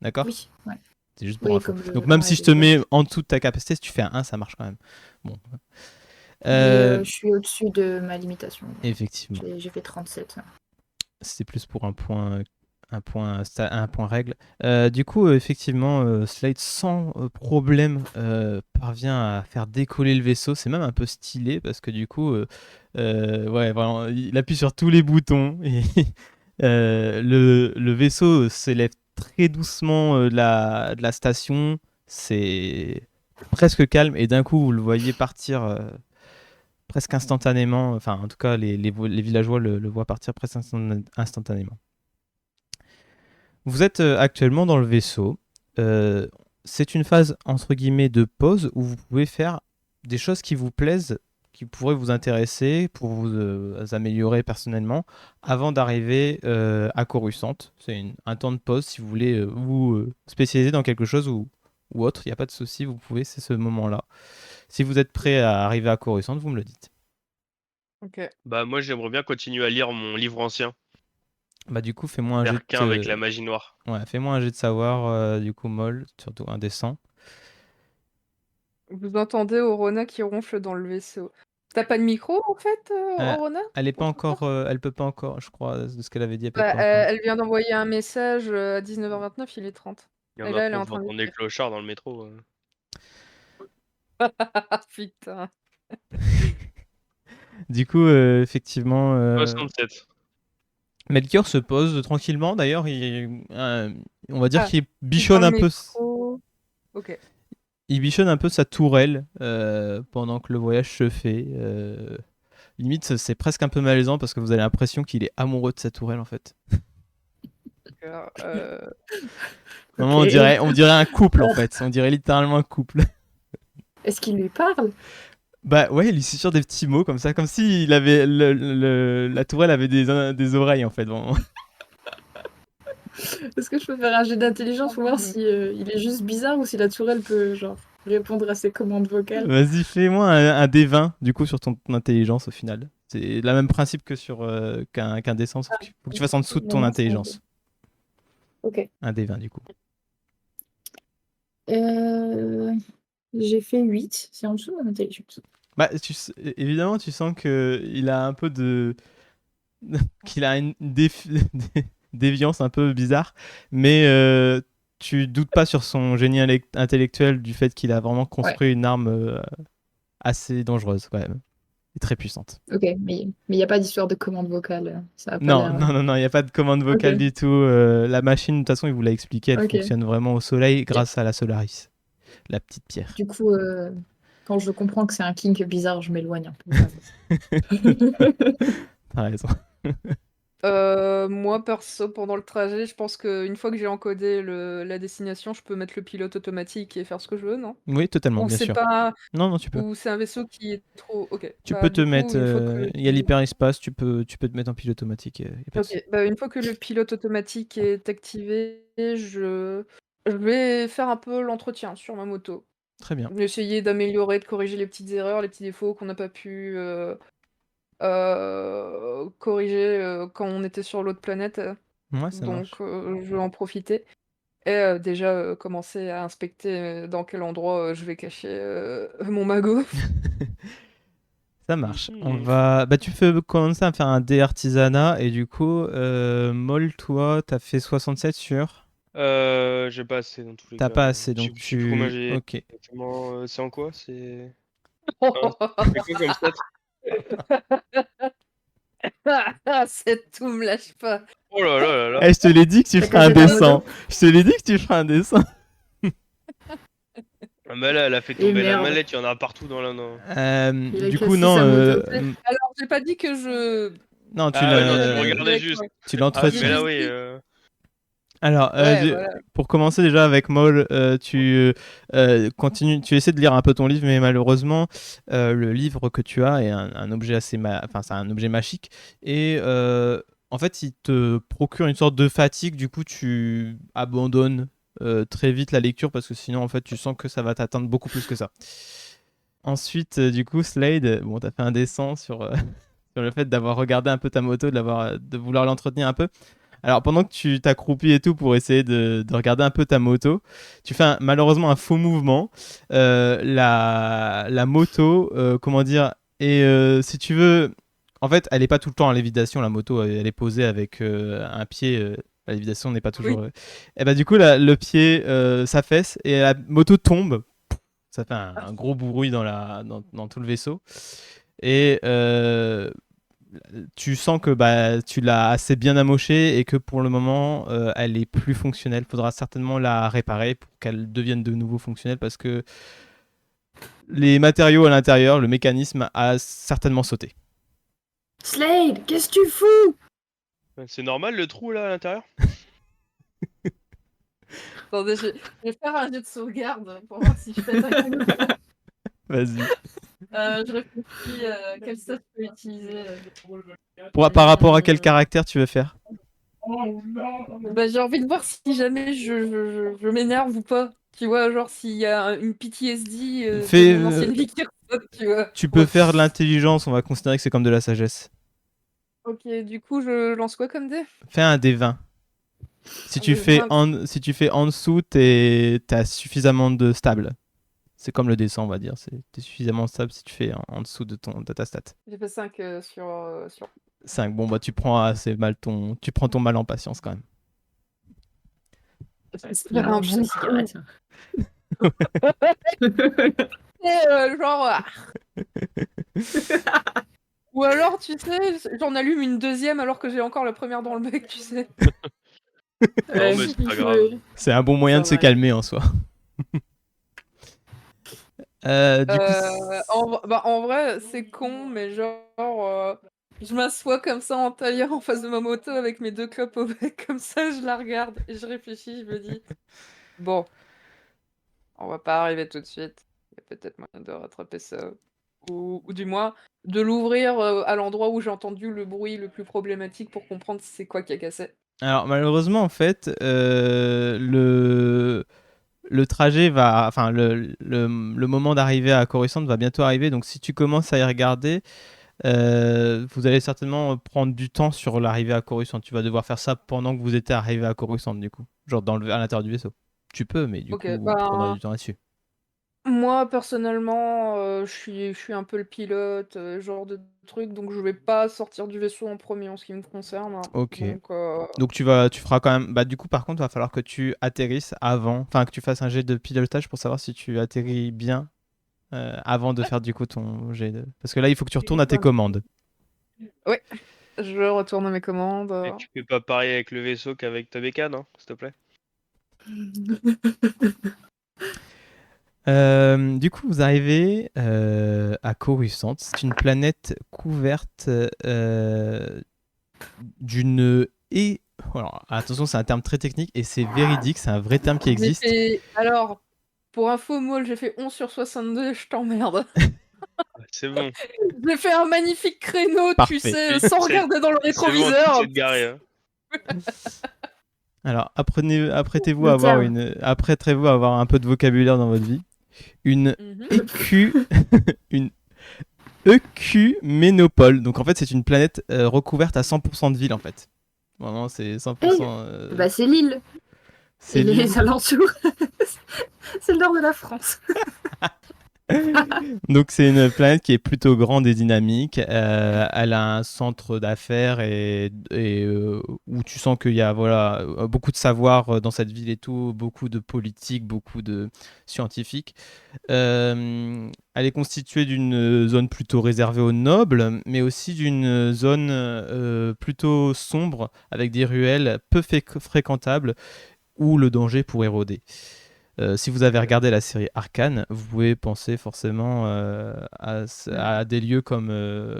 D'accord?
Oui, ouais.
C'est juste pour
Oui,
info.
comme
Donc,
dans
même
la
si je te
vie,
mets
ouais.
en dessous de ta capacité, si tu fais un 1, ça marche quand même. Bon.
Mais je suis au-dessus de ma limitation.
Effectivement.
J'ai fait 37.
C'était plus pour un point règle. Du coup, effectivement, Slade sans problème parvient à faire décoller le vaisseau. C'est même un peu stylé parce que du coup, ouais, vraiment, il appuie sur tous les boutons et le vaisseau s'élève très doucement de la station. C'est presque calme et d'un coup, vous le voyez partir presque instantanément. Enfin, en tout cas, les villageois le voient partir presque instantanément. Vous êtes actuellement dans le vaisseau. C'est une phase entre guillemets de pause où vous pouvez faire des choses qui vous plaisent, qui pourraient vous intéresser pour vous améliorer personnellement avant d'arriver à Coruscant. C'est un temps de pause si vous voulez vous spécialiser dans quelque chose ou autre. Il n'y a pas de souci, vous pouvez, c'est ce moment-là. Si vous êtes prêt à arriver à Coruscant, vous me le dites.
Ok.
Bah moi j'aimerais bien continuer à lire mon livre ancien,
Bah du coup, fais-moi un jet
Faire qu'un avec la magie noire.
ouais, fais-moi un jet de savoir, du coup, molle, surtout un des 100.
Vous entendez Orona qui ronfle dans le vaisseau. T'as pas de micro, en fait,
Euh,
Orona?
Elle est pas
Pour tout
encore,
ça
elle peut pas encore, je crois, de ce qu'elle avait dit, elle peut
Bah,
pas encore.
elle vient d'envoyer un message à 19h29, il est 30.
Il y en
Et
a
là, elle est
pas,
en
vous
train
entendez le
d'écrire.
clochard dans le métro.
Putain.
Du coup, effectivement,
67.
Melchior se pose tranquillement. D'ailleurs, on va dire
Ah,
qu'il
dans
bichonne
le
un peu,
métro. Ok.
il bichonne un peu sa tourelle pendant que le voyage se fait. Limite, c'est presque un peu malaisant parce que vous avez l'impression qu'il est amoureux de sa tourelle en fait.
D'accord,
Vraiment,
Ok.
on dirait un couple en fait. On dirait littéralement un couple.
Est-ce qu'il lui parle?
Bah ouais, il lui susurre des petits mots comme ça, comme si il avait la tourelle avait des oreilles en fait. Vraiment.
Est-ce que je peux faire un jet d'intelligence pour voir si il est juste bizarre ou si la tourelle peut genre répondre à ses commandes vocales?
Vas-y, fais-moi un D20 du coup sur ton intelligence au final. C'est le même principe que sur qu'un D100, sauf qu'il faut que tu fasses en dessous de ton
Non, c'est un
intelligence.
Ok.
Un D20 du coup.
Euh, J'ai fait 8, c'est en dessous de mon intelligence.
Bah, évidemment, tu sens que il a un peu de qu'il a une déviance un peu bizarre, mais tu doutes pas sur son génie intellectuel du fait qu'il a vraiment construit une arme assez dangereuse quand même, et très puissante.
Ok, mais il n'y a pas d'histoire de commande vocale. Ça a pas
Non,
l'air.
non, il n'y a pas de commande vocale
Ok.
du tout. La machine, de toute façon, il vous l'a expliqué, elle
Ok.
fonctionne vraiment au soleil grâce à la Solaris, la petite pierre.
Du coup, quand je comprends que c'est un kink bizarre, je m'éloigne un peu.
T'as raison.
moi, perso, pendant le trajet, je pense qu'une fois que j'ai encodé la destination, je peux mettre le pilote automatique et faire ce que je veux, non?
Oui, totalement,
Ou
bien
c'est
sûr.
pas...
Non, tu peux.
Ou c'est un vaisseau qui est trop... Ok.
Tu
Bah,
peux te
du coup,
mettre.
une fois que le
Il y a l'hyperespace, tu peux te mettre en pilote automatique. Y a pas de souci.
Ok, bah, une fois que le pilote automatique est activé, je vais faire un peu l'entretien sur ma moto.
Très bien.
Je vais essayer d'améliorer, de corriger les petites erreurs, les petits défauts qu'on n'a pas pu corriger quand on était sur l'autre planète.
Ouais, ça
Donc,
marche.
je vais en profiter. Et déjà commencer à inspecter dans quel endroit je vais cacher mon magot.
Ça marche. On
Mhm.
va. Bah, tu peux commencer à faire un dé artisanat et du coup, Moll, toi, t'as fait 67 sur.
J'ai pas assez dans tous les
T'as
cas.
pas assez,
Je sais
donc
je sais plus combien
tu...
j'ai
Ok.
exactement. C'est en quoi? C'est c'est quoi comme stat?
Cet tout me lâche pas.
Oh là là là là.
Eh, je te l'ai dit que tu
T'as
feras un
cassé ta
dessin.
moto
Je te l'ai dit que tu feras un dessin.
Ah bah là, elle a fait
Et
tomber la
merde.
mallette, il y en a partout dans la non.
Il a
Du coup,
cassé
non.
sa moto.
Alors, j'ai pas dit que je.
Non, tu
Ah ouais, non, tu me
l'as...
regardais juste.
Tu
Ah,
l'entretiens.
mais là,
Juste
oui.
dit.
Alors,
Ouais, voilà.
pour commencer déjà avec Maul, tu continues, tu essaies de lire un peu ton livre, mais malheureusement, le livre que tu as est un objet assez, enfin, c'est un objet magique, et en fait, il te procure une sorte de fatigue. Du coup, tu abandonnes très vite la lecture parce que sinon, en fait, tu sens que ça va t'atteindre beaucoup plus que ça. Ensuite, du coup, Slade, bon, t'as fait un dessin sur sur le fait d'avoir regardé un peu ta moto, de vouloir l'entretenir un peu. Alors, pendant que tu t'accroupis et tout pour essayer de regarder un peu ta moto, tu fais malheureusement un faux mouvement. La moto, comment dire, et si tu veux, en fait, elle n'est pas tout le temps en lévitation, la moto, elle est posée avec un pied. La lévitation n'est pas toujours.
Oui.
Et bah, du coup, le pied s'affaisse et la moto tombe. Ça fait un gros bruit dans tout le vaisseau. Et tu sens que bah, tu l'as assez bien amochée et que pour le moment, elle est plus fonctionnelle. Il faudra certainement la réparer pour qu'elle devienne de nouveau fonctionnelle parce que les matériaux à l'intérieur, le mécanisme a certainement sauté.
Slade, qu'est-ce que tu fous?
C'est normal le trou là à l'intérieur?
Attendez, je vais faire un jet de sauvegarde pour voir si je pète un câble.
Vas-y.
Je réfléchis quel stat je peux utiliser.
Par rapport à quel caractère tu veux faire?
Bah, j'ai envie de voir si jamais je m'énerve ou pas. Tu vois, genre s'il y a une PTSD
Fais,
de mon ancienne vie qui ressort, tu vois.
Tu peux faire de l'intelligence, on va considérer que c'est comme de la sagesse.
Ok, du coup, je lance quoi comme dé?
Fais un D20. Si tu fais en dessous, t'as suffisamment de stable. C'est comme le D100, on va dire. T'es suffisamment stable si tu fais en dessous de ta stat.
J'ai fait 5 sur...
5. Bon, bah, tu prends assez mal tu prends ton mal en patience quand même.
Il
un
mange sa
bon
cigarette.
Et Ou alors, tu sais, j'en allume une deuxième alors que j'ai encore la première dans le bec, tu sais.
Non, mais c'est pas grave.
C'est un bon moyen de se calmer en soi. Du coup,
En vrai, c'est con, mais genre, je m'assois comme ça en tailleur en face de ma moto avec mes 2 clopes au bec, comme ça, je la regarde et je réfléchis, je me dis, bon, on va pas arriver tout de suite. Il y a peut-être moyen de rattraper ça. Ou du moins, de l'ouvrir à l'endroit où j'ai entendu le bruit le plus problématique pour comprendre c'est quoi qui a cassé.
alors malheureusement, en fait, le trajet va, enfin le moment d'arriver à Coruscant va bientôt arriver. Donc si tu commences à y regarder, vous allez certainement prendre du temps sur l'arrivée à Coruscant. Tu vas devoir faire ça pendant que vous étiez arrivé à Coruscant, du coup, genre à l'intérieur du vaisseau. Tu peux, mais du
Ok,
coup, vous prendrez du temps là-dessus.
moi, personnellement, je suis un peu le pilote, genre de truc, donc je vais pas sortir du vaisseau en premier en ce qui me concerne.
Ok.
Donc,
Donc tu feras quand même. Bah du coup, par contre, va falloir que tu atterrisses avant, enfin que tu fasses un jet de pilotage pour savoir si tu atterris bien avant de faire du coup ton jet de. Parce que là, il faut que tu retournes à tes commandes.
ouais, je retourne à mes commandes.
Et tu fais pas pareil avec le vaisseau qu'avec ta bécane, hein, s'il te plaît.
Du coup, vous arrivez à Coruscant. C'est une planète couverte d'une alors, attention, c'est un terme très technique et c'est véridique, c'est un vrai terme qui existe.
Alors, pour info, Maul, j'ai fait 11 sur 62, je t'emmerde.
C'est bon.
J'ai fait un magnifique créneau,
Parfait.
tu sais, sans regarder dans le rétroviseur.
C'est bon, tu t'es garé, hein.
Alors, apprêtez-vous à avoir un peu de vocabulaire dans votre vie. Une une œcuménopole. Donc en fait, c'est une planète recouverte à 100% de ville en fait. Vraiment, c'est 100%.
Bah, c'est l'île.
C'est
Et
l'île.
les alentours. C'est le nord de la France.
Donc c'est une planète qui est plutôt grande et dynamique. Elle a un centre d'affaires où tu sens qu'il y a beaucoup de savoir dans cette ville et tout, beaucoup de politique, beaucoup de scientifiques. Elle est constituée d'une zone plutôt réservée aux nobles, mais aussi d'une zone plutôt sombre avec des ruelles peu fréquentables où le danger pourrait rôder. Si vous avez regardé la série Arcane, vous pouvez penser forcément à des lieux comme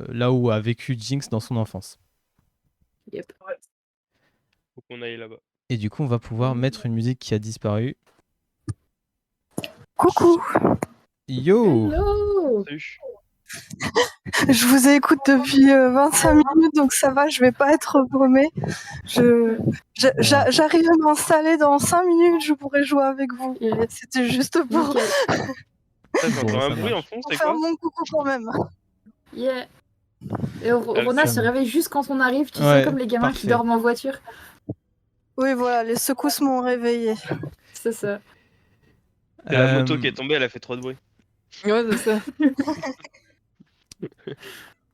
là où a vécu Jinx dans son enfance.
Yep.
Faut qu'on aille là-bas.
Et du coup, on va pouvoir mettre une musique qui a disparu.
Coucou,
Yo!
Hello!
Salut.
je vous écoute depuis 25 minutes, donc ça va, je vais pas être brumée. J'arrive à m'installer dans 5 minutes, je pourrai jouer avec vous. Et c'était juste pour,
Nickel.
J'entends
Bon,
un
ça
bruit en
marche.
fond,
pour
c'est
faire
quoi?
mon coucou quand même.
Yeah. Et Rona se
ferme.
réveille juste quand on arrive, tu
Ouais,
sais, comme les gamins qui
parfait.
dorment en voiture.
Oui, voilà, les secousses m'ont réveillée.
C'est ça.
C'est la moto qui est tombée, elle a fait trop de bruit.
Ouais, c'est ça.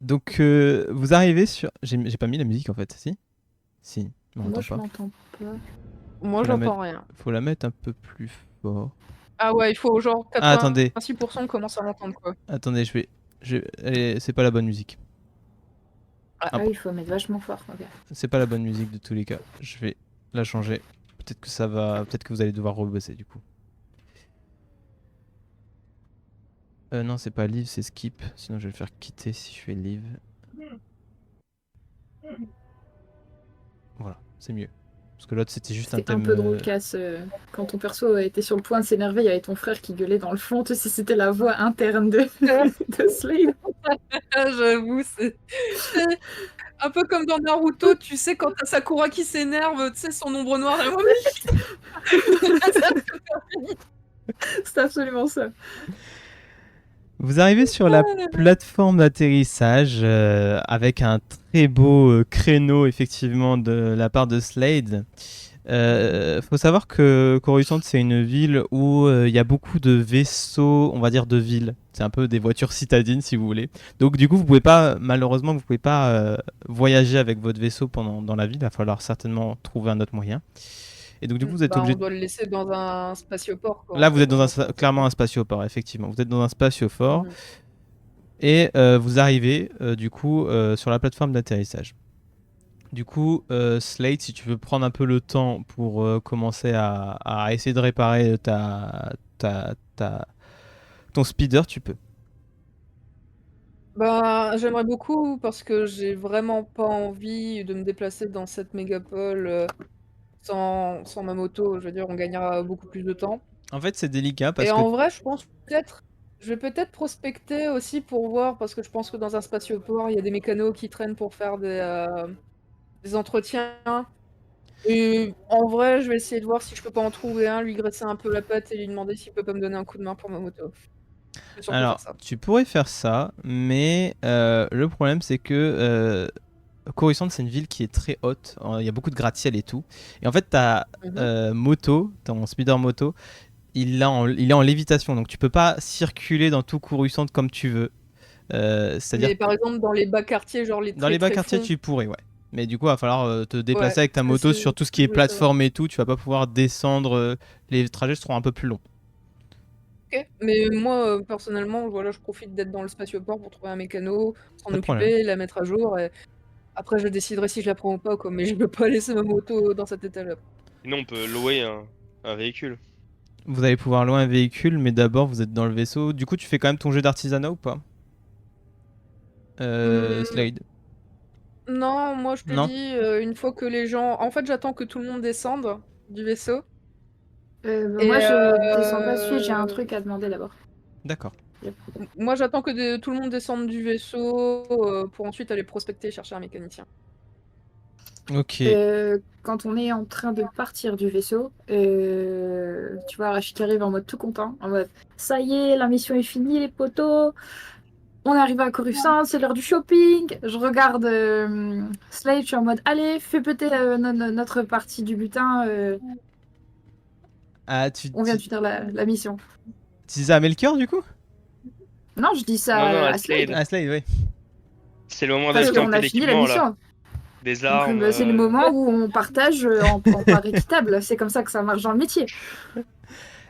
Donc, vous arrivez sur... J'ai pas mis la musique en fait, si? Si, on
Moi,
n'entend
je
pas.
m'entends pas.
Moi,
Faut la
j'entends rien.
Faut la mettre un peu plus fort.
Ah ouais, il faut genre
Ah, attendez.
86% commence à l'entendre, quoi.
Attendez, c'est pas la bonne musique.
Ah oui, il faut mettre vachement fort. Ok.
C'est pas la bonne musique de tous les cas. Je vais la changer. Peut-être que vous allez devoir rebosser du coup. Non, c'est pas live, c'est skip. Sinon, je vais le faire quitter si je fais live. Voilà, c'est mieux. Parce que l'autre, c'était juste un
C'était un
thème.
peu drôle, Cass. Quand ton perso était sur le point de s'énerver, il y avait ton frère qui gueulait dans le fond. Tu sais, c'était la voix interne de Slade.
Ah, j'avoue, c'est un peu comme dans Naruto, tu sais, quand t'as Sakura qui s'énerve, tu sais, son ombre noire, elle
C'est absolument ça.
Vous arrivez sur la plateforme d'atterrissage avec un très beau créneau, effectivement, de la part de Slade. Faut savoir que Coruscant, c'est une ville où il y a beaucoup de vaisseaux, on va dire de ville. C'est un peu des voitures citadines, si vous voulez. Donc, du coup, malheureusement, vous pouvez pas voyager avec votre vaisseau dans la ville. Il va falloir certainement trouver un autre moyen. Et donc, du coup, vous êtes obligé.
On doit le laisser dans un spatioport, quoi.
Là, vous êtes clairement un spatioport, effectivement. Vous êtes dans un spatioport.
Mhm.
Et vous arrivez, du coup, sur la plateforme d'atterrissage. Du coup, Slate, si tu veux prendre un peu le temps pour commencer à essayer de réparer ton speeder, tu peux.
Bah, j'aimerais beaucoup parce que j'ai vraiment pas envie de me déplacer dans cette mégapole sans ma moto. Je veux dire, on gagnera beaucoup plus de temps.
En fait, c'est délicat parce
Et
que...
en vrai, je vais peut-être prospecter aussi pour voir, parce que je pense que dans un spatioport, il y a des mécanos qui traînent pour faire des entretiens. Et en vrai, je vais essayer de voir si je peux pas en trouver un, lui graisser un peu la patte et lui demander s'il peut pas me donner un coup de main pour ma moto. Je vais surtout
Alors,
faire ça.
tu pourrais faire ça, mais le problème, c'est que Coruscant, c'est une ville qui est très haute. Il y a beaucoup de gratte-ciel et tout. Et en fait, ta moto, ton speeder moto, il est en lévitation. Donc, tu peux pas circuler dans tout Coruscant comme tu veux. C'est-à-dire
Mais par exemple, dans les bas quartiers, genre les
dans les bas
très
quartiers,
fonds,
tu pourrais, ouais. Mais du coup, il va falloir te déplacer
ouais,
avec ta
ça,
moto
c'est
sur tout ce
ce
qui
que
est
je voulais savoir.
plateforme et tout. Tu vas pas pouvoir descendre. Les trajets seront un peu plus longs.
Ok. Mais moi, personnellement, voilà, je profite d'être dans le spatioport pour trouver un mécano, s'en
Pas de problème.
occuper, la mettre à jour. Et après, je déciderai si je la prends ou pas, quoi. Mais je peux pas laisser ma moto dans cet état-là.
Sinon, on peut louer un véhicule.
Vous allez pouvoir louer un véhicule, mais d'abord, vous êtes dans le vaisseau. Du coup, tu fais quand même ton jet d'artisanat ou pas Slade.
Non, moi je te
Non.
dis, une fois que les gens. En fait, j'attends que tout le monde descende du vaisseau. Et
Moi, je descends pas de suite, j'ai un truc à demander d'abord.
D'accord.
moi j'attends que tout le monde descende du vaisseau pour ensuite aller prospecter et chercher un mécanicien.
Ok.
Quand on est en train de partir du vaisseau, tu vois, Rachid qui arrive en mode tout content, en mode ça y est, la mission est finie, les potos. On arrive à Coruscant, c'est l'heure du shopping. Je regarde Slade, je suis en mode allez, fais péter notre partie du butin.
Ah,
On vient de finir la mission.
tu disais à Melchior, du coup
Non, je dis ça
Non, non,
à
à
Slade.
Slade.
Ah, Slade, oui.
C'est le moment
Parce
d'acheter un
qu'on
peu
a fini la
d'équipement là.
mission.
Des
Donc,
armes.
c'est le moment où on partage en part équitable. C'est comme ça que ça marche dans le métier.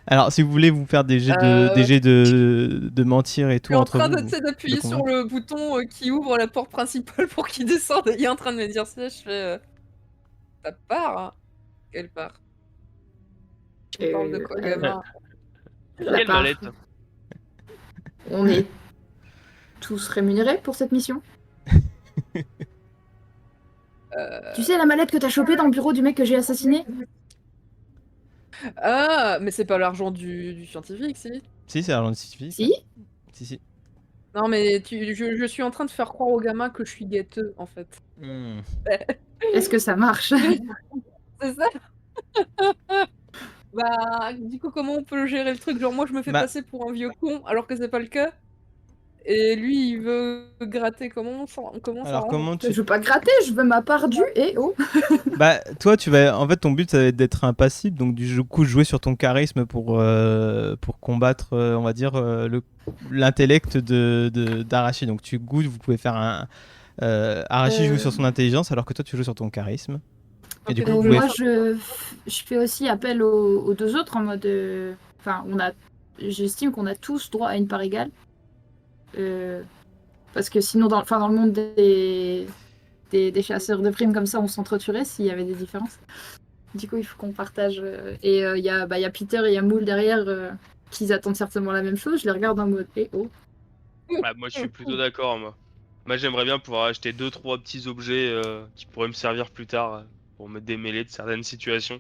Alors, si vous voulez vous faire des jets de mentir et
Je
tout
suis en
entre
train
vous.
d'appuyer
de
sur
convaincre.
le bouton qui ouvre la porte principale pour qu'il descende. Il est en train de me dire ça. Je fais. Ta part hein. Quelle part Tu parles de quoi, gamin
La
Quelle
part.
mallette.
On est tous rémunérés pour cette mission. Tu sais la mallette que t'as chopée dans le bureau du mec que j'ai assassiné?
Ah, mais c'est pas l'argent du scientifique, si.
Si, c'est l'argent scientifique.
Si.
Si.
Non, mais je suis en train de faire croire au gamin que je suis gâteux, en fait.
Hmm.
Est-ce que ça marche?
C'est ça. Bah, du coup, comment on peut gérer le truc? Genre, moi, je me fais
Bah.
passer pour un vieux con, alors que c'est pas le cas. Et lui, il veut gratter. Comment ça
Alors,
rend
comment tu.
Je veux pas gratter, je veux ma part due et oh.
Bah, toi, tu vas. En fait, ton but, ça va être d'être impassible, donc du coup, jouer sur ton charisme pour combattre, on va dire, l'intellect d'Arashi. Donc, vous pouvez faire un. Arashi joue sur son intelligence, alors que toi, tu joues sur ton charisme. Et du coup, vous pouvez.
Moi, je fais aussi appel aux deux autres en mode. Enfin, j'estime qu'on a tous droit à une part égale. Parce que sinon, dans le monde des chasseurs de primes comme ça, on s'entretuerait s'il y avait des différences. Du coup, il faut qu'on partage. Et il y a Peter et il y a Moule derrière qui attendent certainement la même chose. Je les regarde en mode oh.
Bah, moi je suis plutôt d'accord moi. Moi j'aimerais bien pouvoir acheter 2-3 petits objets qui pourraient me servir plus tard pour me démêler de certaines situations.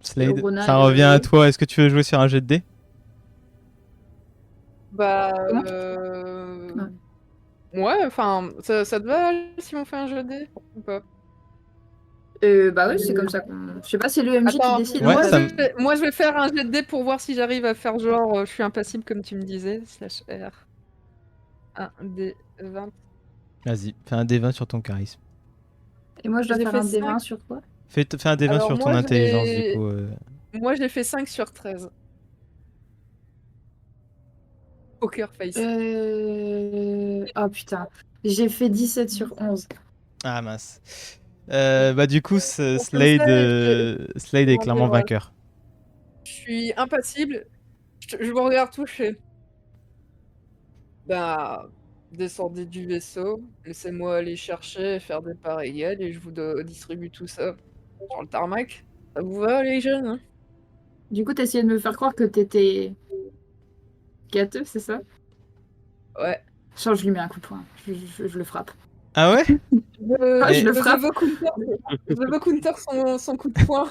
Slade,
Ronald,
ça revient à toi. Est-ce que tu veux jouer sur un jet de dés?
Bah.
Comment
Ouais, enfin, ça te va si on fait un jeu de dés ou pas?
Bah oui, c'est comme ça qu'on. Je sais pas, c'est le MJ qui
Attends,
décide.
Ouais,
moi je vais faire un jet de dés pour voir si j'arrive à faire genre je suis impassible comme tu me disais. /R. 1 D 20.
Vas-y, fais un D20 sur ton charisme.
Et moi, je dois
J'ai
faire
fait
un D20
5.
sur quoi?
Fais un D20
Alors,
sur ton
moi,
intelligence,
j'ai-
du coup.
Moi j'ai fait 5 sur 13. Poker face.
Oh putain. J'ai fait 17 sur 11.
Ah mince. Bah du coup,
ça,
Slade est clairement
voilà.
vainqueur.
Je suis impassible. Je vous regarde tout, je fais. Bah, descendez du vaisseau, laissez-moi aller chercher et faire des parts égales et je vous distribue tout ça sur le tarmac. Ça vous va, les jeunes hein?
Du coup, t'essayais de me faire croire que t'étais gâteux, c'est ça?
Ouais.
Genre, je lui mets un coup de poing. Je le frappe.
Ah ouais?
Je le frappe.
Je veux counter son coup de poing.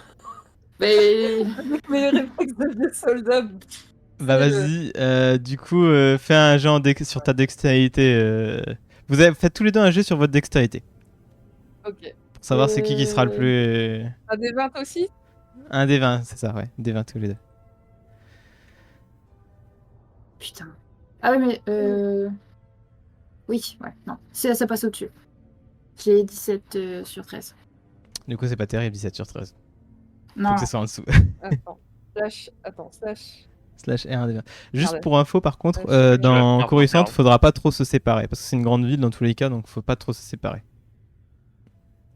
Mais
Avec mes réflexes de soldat.
Bah vas-y, du coup, fais un jet sur ta dextérité. Faites tous les deux un jet sur votre dextérité.
Ok.
Pour savoir c'est qui sera le plus...
T'as des 20 aussi?
Un des 20, c'est ça, ouais. Des 20 tous les deux.
putain. Ah ouais, mais oui, ouais, non. Ça passe au-dessus. J'ai 17 sur 13.
Du coup, c'est pas terrible, 17 sur 13. Faut
Non.
que ce soit en dessous.
Attends, slash.
Slash R1 des 20. Juste
Pardon.
pour info, par contre,
Je
dans
vais faire
Coruscant,
faire.
faudra pas trop se séparer. Parce que c'est une grande ville dans tous les cas, donc faut pas trop se séparer.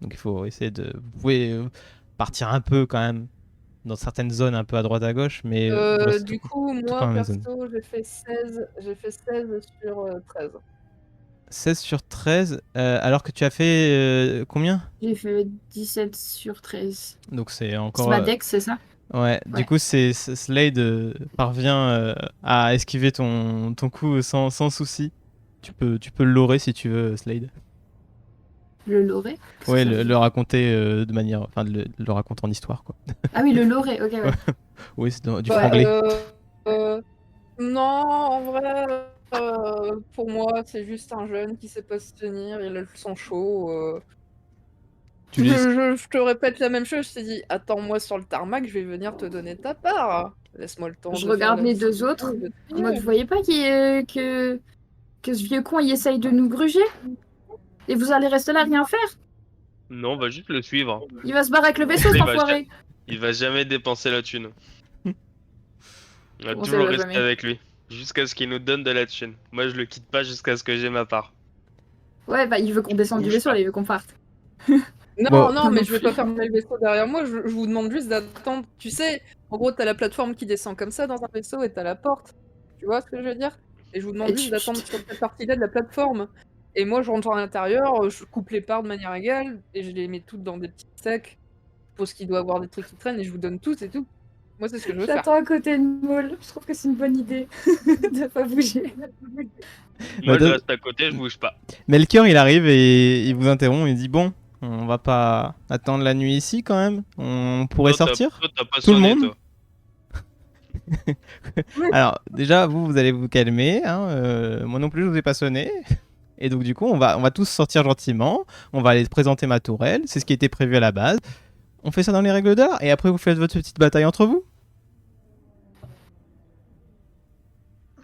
Donc il faut essayer de... Vous pouvez partir un peu quand même dans certaines zones un peu à droite à gauche, mais vous restez
Du coup,
dans
moi,
la même zone.
perso, j'ai fait 16 sur 13.
16 sur 13, alors que tu as fait combien?
J'ai fait 17 sur 13.
Donc c'est
C'est
encore...
ma dex, c'est ça?
Ouais, du
Ouais.
coup, Slade parvient à esquiver ton coup sans souci. Tu peux le lorer si tu veux, Slade.
Le loré?
Ouais, le raconter de manière... Enfin, le raconter en histoire, quoi.
Ah oui, le loré, ok, ouais.
Oui, c'est du
Bah,
franglais.
non, en vrai, pour moi, c'est juste un jeune qui sait pas se tenir, il a le sang chaud.
Tu lui dis-
Je te répète la même chose, je t'ai dit, attends-moi sur le tarmac, je vais venir te donner ta part. Laisse-moi le temps.
Je
de
regarde
faire la
les deux
distribution
autres,
de
En mode, vous voyez pas que ce vieux con, il essaye de nous gruger? Et vous allez rester là, rien faire?
Non, on va juste le suivre.
Il va se barrer avec le vaisseau, cet
Il va
enfoiré.
Il va jamais dépenser la thune. On va
Comment ça,
toujours
il va
rester
jamais
avec lui. Jusqu'à ce qu'il nous donne de la thune. Moi, je le quitte pas jusqu'à ce que j'ai ma part.
Ouais, bah il veut qu'on descende du
Bouge
vaisseau,
pas.
là, il veut qu'on parte.
Non,
Bon.
non, mais
Non
je vais
plus.
pas fermer le vaisseau derrière moi, je vous demande juste d'attendre. Tu sais, en gros, t'as la plateforme qui descend comme ça dans un vaisseau et t'as la porte. Tu vois ce que je veux dire? Et je vous demande
Et
juste
tu-
d'attendre
tu-
sur cette partie-là de la plateforme. Et moi, je rentre à l'intérieur, je coupe les parts de manière égale et je les mets toutes dans des petits sacs. Je suppose qu'il doit avoir des trucs qui traînent et je vous donne tout, c'est tout. Moi, c'est ce que je veux faire.
J'attends à côté de Maul. Je trouve que c'est une bonne idée de pas bouger.
Moi, je
Bah,
reste à côté, je bouge pas.
Melchior, il arrive et il vous interrompt. Il dit bon, on va pas attendre la nuit ici quand même. On pourrait
Toi,
sortir.
t'as pas
Tout le
sonné,
monde
toi.
Alors déjà, vous allez vous calmer. Hein, moi non plus, je vous ai pas sonné. Et donc du coup, on va tous sortir gentiment. On va aller présenter ma tourelle. C'est ce qui était prévu à la base. On fait ça dans les règles d'art. Et après, vous faites votre petite bataille entre vous.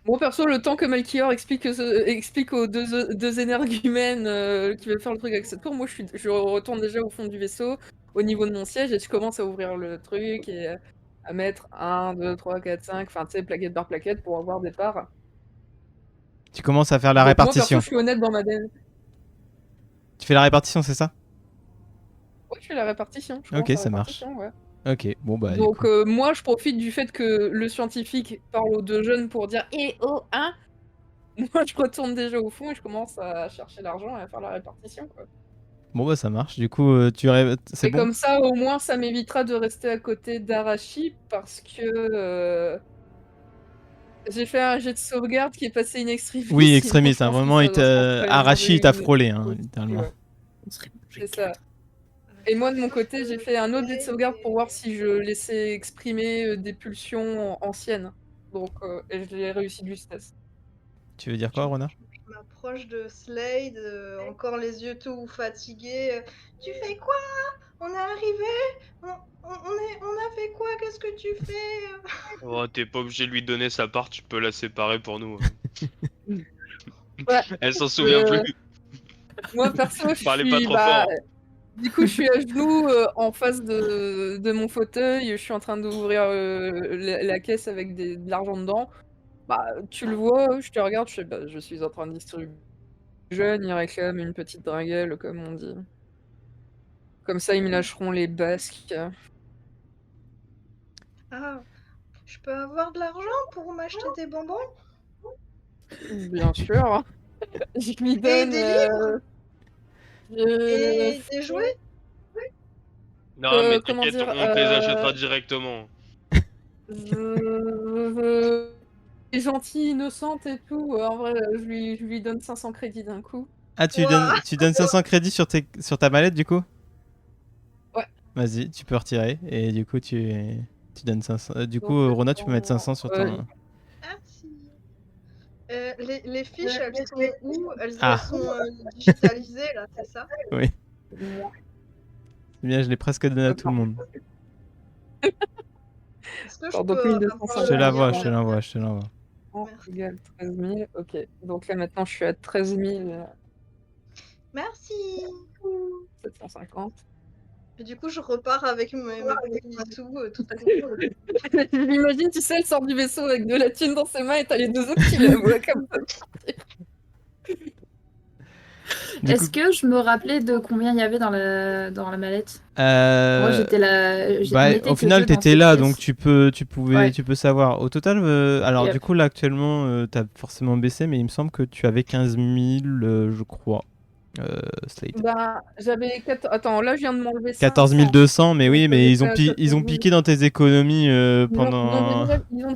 Moi, perso, le temps que Melchior explique aux deux énergumènes qui veulent faire le truc avec cette tour, moi, je retourne déjà au fond du vaisseau, au niveau de mon siège, et je commence à ouvrir le truc et à mettre 1, 2, 3, 4, 5, enfin, tu sais, plaquette par plaquette pour avoir des parts.
Tu commences à faire la
Donc, moi,
répartition.
perso, je suis honnête dans ma denne.
Tu fais la répartition, c'est ça?
Ouais, je fais la répartition. Je
Ok,
commence la
ça marche.
répartition, ouais.
Ok, bon bah. du
Donc,
coup.
moi, je profite du fait que le scientifique parle aux deux jeunes pour dire « Eh oh, hein !» Moi, je retourne déjà au fond et je commence à chercher l'argent et à faire la répartition, quoi.
Bon bah ça marche. Du coup, c'est
Et
bon.
comme ça, au moins, ça m'évitera de rester à côté d'Arashi parce que j'ai fait un jet de sauvegarde qui est passé in extremis.
Oui,
sinon
extrémiste.
je
Hein,
pense que
vraiment,
ça serait
Arashi, il t'a frôlé, hein,
ouais.
littéralement.
Ouais,
On serait mangé
c'est ça.
4.
Et moi, de mon côté, j'ai fait un autre jet de sauvegarde pour voir si je laissais exprimer des pulsions anciennes. Donc, et je l'ai réussi de justesse.
Tu veux dire quoi, Rona?
Je m'approche de Slade, encore les yeux tout fatigués. Tu fais quoi? On est arrivé? On a fait quoi? Qu'est-ce que tu fais?
Oh, t'es pas obligé de lui donner sa part, tu peux la séparer pour nous.
Ouais.
Elle s'en souvient plus.
Moi, perso, je
Parlez
suis...
pas trop fort.
Du coup, je suis à genoux en face de mon fauteuil, je suis en train d'ouvrir la caisse avec de l'argent dedans. Bah, tu le vois, je te regarde, je fais, bah, je suis en train de distribuer. Jeune, ils réclament une petite dringuelle, comme on dit. Comme ça, ils me lâcheront les basques.
Ah, je peux avoir de l'argent pour m'acheter des bonbons?
Bien sûr. Je lui
Et
donne...
des livres?
je-
Et des jouets?
Non, mais
comment
t'inquiète,
dire,
on te les achètera directement.
je... est gentille, innocente et tout. En vrai, je lui donne 500 crédits d'un coup.
Ah, tu
Ouah.
donnes 500 crédits sur ta mallette, du coup?
Ouais.
Vas-y, tu peux retirer. Et du coup, tu donnes 500. Du coup,
Donc,
Rona, tu peux mettre 500 sur ton.
Merci. Les fiches, elles sont où? Elles
Ah.
sont digitalisées, là, c'est ça?
C'est bien, je l'ai presque donné à tout le monde.
Est-ce que je
Alors, donc,
peux
1200,
avoir
Je te
le
l'envoie,
lien
je te l'envoie, je te l'envoie.
Merci.
Égale 13 000, ok. Donc là, maintenant, je suis à 13
Merci.
750.
Et du coup, je repars avec mes petits sous, tout à fait.
J'imagine, tu sais, elle sort du vaisseau avec de la thune dans ses mains et t'as les deux autres qui la voient comme ça.
Du
Est-ce
coup,
que je me rappelais de combien il y avait dans la mallette? Moi,
euh,
j'étais là.
bah,
on était
au
que
final,
deux dans
t'étais
cette
là,
pièce.
donc
Ouais.
tu peux savoir. Au total, alors
Yep.
du coup, là, actuellement, t'as forcément baissé, mais il me semble que tu avais 15 000, je crois, Slade.
Bah, j'avais... Attends, là, je viens de m'enlever
14
500.
200, mais oui,
Donc,
mais
j'étais à
ils ont
14 000.
piqué dans tes économies pendant.
Ils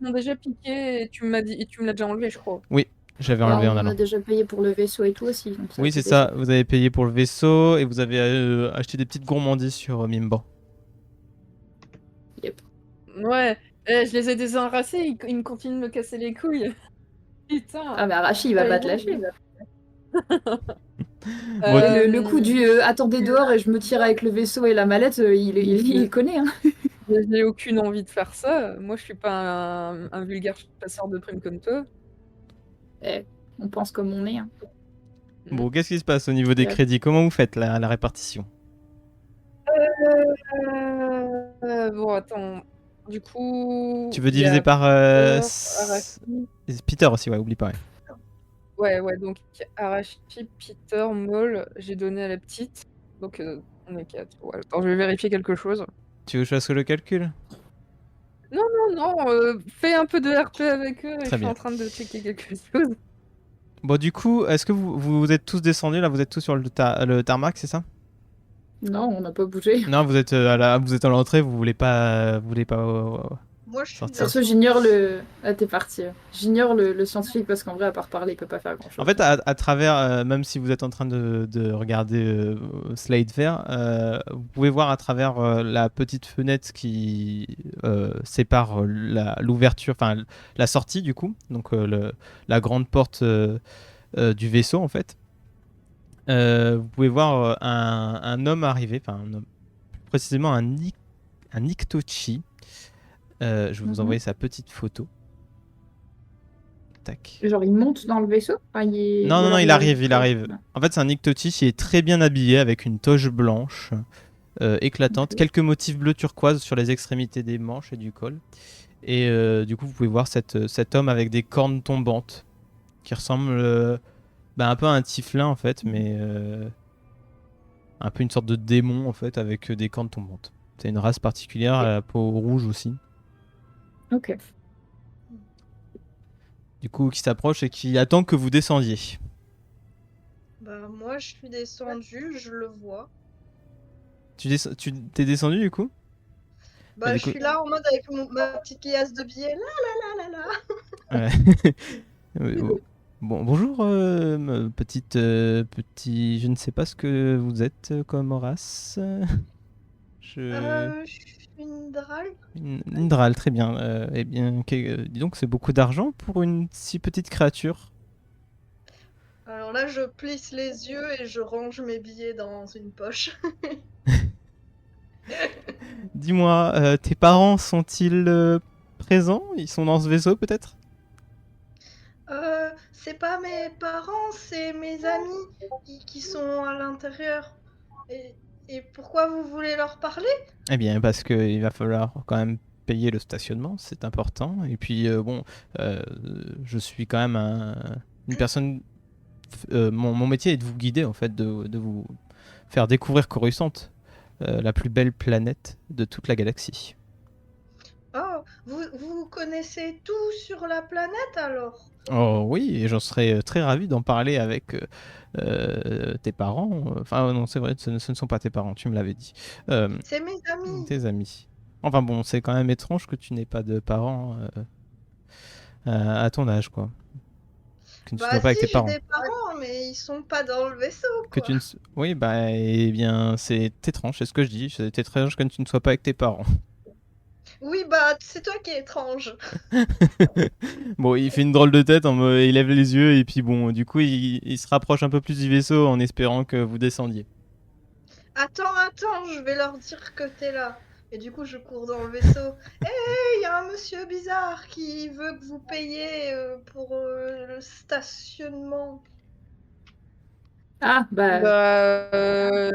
ont déjà piqué et tu me l'as déjà enlevé, je crois.
Oui, j'avais
Bah,
enlevé en
on
allant.
a déjà payé pour le vaisseau et tout aussi. Donc
Oui, c'est
c'était
ça. Vous avez payé pour le vaisseau et vous avez acheté des petites gourmandises sur Mimban.
Ouais, je les ai désenracés, ils me continuent de me casser les couilles. Putain.
Ah, mais Arashi, il va pas te lâcher.
Bon,
Le coup du attendez dehors et je me tire avec le vaisseau et la mallette, il connaît. Hein.
J'ai aucune envie de faire ça. Moi, je suis pas un vulgaire chasseur de primes comme toi.
On pense comme on est. Hein.
Bon, qu'est-ce qui se passe au niveau des
Ouais.
crédits? Comment vous faites la répartition?
Bon, attends. Du coup,
Tu veux
il y a
diviser par
Peter,
s-
Arashi.
Peter aussi, ouais, oublie pas. Ouais.
Ouais, donc Arashi, Peter, Maul, j'ai donné à la petite. Donc on est 4. Ouais, attends, je vais vérifier quelque chose.
Tu veux que je fasse le calcul?
Non, fais un peu de RP avec eux et je
Très
suis en
bien.
train de checker quelque chose.
Bon, du coup, est-ce que vous êtes tous descendus là? Vous êtes tous sur le tarmac, c'est ça?
Non, on n'a pas bougé.
Non, vous êtes vous êtes à l'entrée, vous voulez pas
Moi, je suis
sortir.
Surtout, j'ignore le. Ah, t'es parti. J'ignore le scientifique parce qu'en vrai, à part parler, il peut pas faire grand chose.
En fait, à travers, même si vous êtes en train de regarder Slade faire, vous pouvez voir à travers la petite fenêtre qui sépare l'ouverture, enfin la sortie du coup, donc la grande porte du vaisseau en fait. Vous pouvez voir un homme arriver, enfin un homme, plus précisément un Niktochi. Je vais vous envoyer sa petite photo. Tac.
Genre, il monte dans le vaisseau? Enfin,
Non,
ou
non,
alors
il arrive.
Ouais.
En fait, c'est un Niktochi qui est très bien habillé avec une toge blanche éclatante,
Ok.
quelques motifs bleu turquoise sur les extrémités des manches et du col. Et du coup, vous pouvez voir cet homme avec des cornes tombantes qui ressemble un peu à un tieflin en fait, mais un peu une sorte de démon en fait avec des cornes tombantes. C'est une race particulière, à la peau rouge aussi.
Ok.
Du coup, qui s'approche et qui attend que vous descendiez.
Bah, moi, je suis descendue, je le vois.
Tu t'es descendu du coup?
Bah,
du
je
coup-
suis là en mode avec ma petite liasse de billets. Là, là, là, là, là.
Ouais. Bon, bonjour, petit. Je ne sais pas ce que vous êtes comme race.
Je suis une dralle.
Une drale, très bien. Eh bien, dis donc, c'est beaucoup d'argent pour une si petite créature.
Alors là, je plisse les yeux et je range mes billets dans une poche.
Dis-moi, tes parents sont-ils présents? Ils sont dans ce vaisseau peut-être?
C'est pas mes parents, c'est mes amis qui sont à l'intérieur. Et pourquoi vous voulez leur parler?
Eh bien, parce qu'il va falloir quand même payer le stationnement, c'est important. Et puis, je suis quand même une personne. Mon métier est de vous guider, en fait, de vous faire découvrir Coruscant, la plus belle planète de toute la galaxie.
Oh, vous connaissez tout sur la planète alors?
Oh oui, et j'en serais très ravi d'en parler avec tes parents. Enfin, non, c'est vrai, ce ne sont pas tes parents, tu me l'avais dit.
C'est mes amis.
Tes amis. Enfin bon, c'est quand même étrange que tu n'aies pas de parents à ton âge, quoi. Que tu ne sois
Bah
pas avec
si,
tes
j'ai
parents.
des parents, mais ils sont pas dans le vaisseau,
Que
quoi.
tu ne... Oui, bah, eh bien, c'est étrange, c'est ce que je dis. C'est étrange que tu ne sois pas avec tes parents.
Oui, bah c'est toi qui es étrange.
Bon, il fait une drôle de tête, il lève les yeux, et puis bon, du coup, il se rapproche un peu plus du vaisseau en espérant que vous descendiez.
Attends, je vais leur dire que t'es là. Et du coup, je cours dans le vaisseau. Hé, il y a un monsieur bizarre qui veut que vous payiez pour le stationnement.
Ah, bah.
Bah,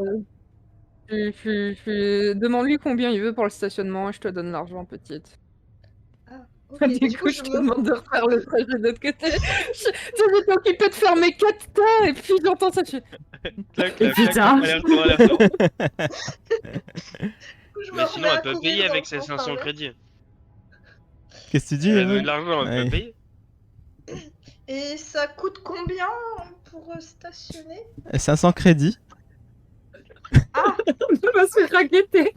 demande-lui combien il veut pour le stationnement et je te donne l'argent, petite.
Ah, ok.
Du coup, je te demande de refaire le trajet de l'autre côté. J'étais occupée de faire mes 4 tas et puis j'entends ça.
Clac, clac, clac,
Putain.
aller-retour, aller-retour.
Je me
Mais
remets
sinon,
à
elle peut
courir
payer
dans
avec
le
ses
sens
500
inverse.
crédits.
Qu'est-ce que tu dis,
Elle veut
Eva?
de l'argent, elle
Ouais.
peut payer.
Et ça coûte combien pour stationner?
500 crédits.
Ah,
On va se faire raqueter.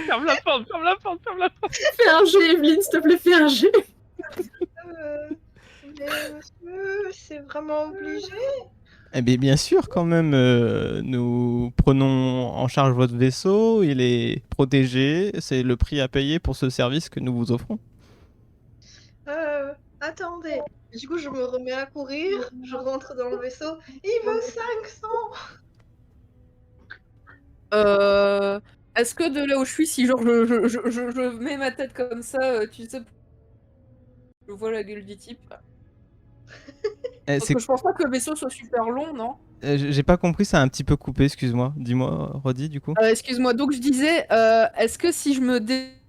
Ferme la porte, ferme la porte, ferme la porte.
Fais un jet, Evelyne, s'il te plaît, fais un jet.
mais monsieur, c'est vraiment obligé?
Eh bien, bien sûr, quand même, nous prenons en charge votre vaisseau, il est protégé, c'est le prix à payer pour ce service que nous vous offrons.
Attendez. Du coup, je me remets à courir, je rentre dans le vaisseau. Il veut 500!
Est-ce que de là où je suis, si genre je mets ma tête comme ça, tu sais, je vois la gueule du type. Parce que je pense pas que le vaisseau soit super long, non?
J'ai pas compris, ça a un petit peu coupé, excuse-moi. Dis-moi, redis du coup.
Excuse-moi, donc je disais, est-ce que si je me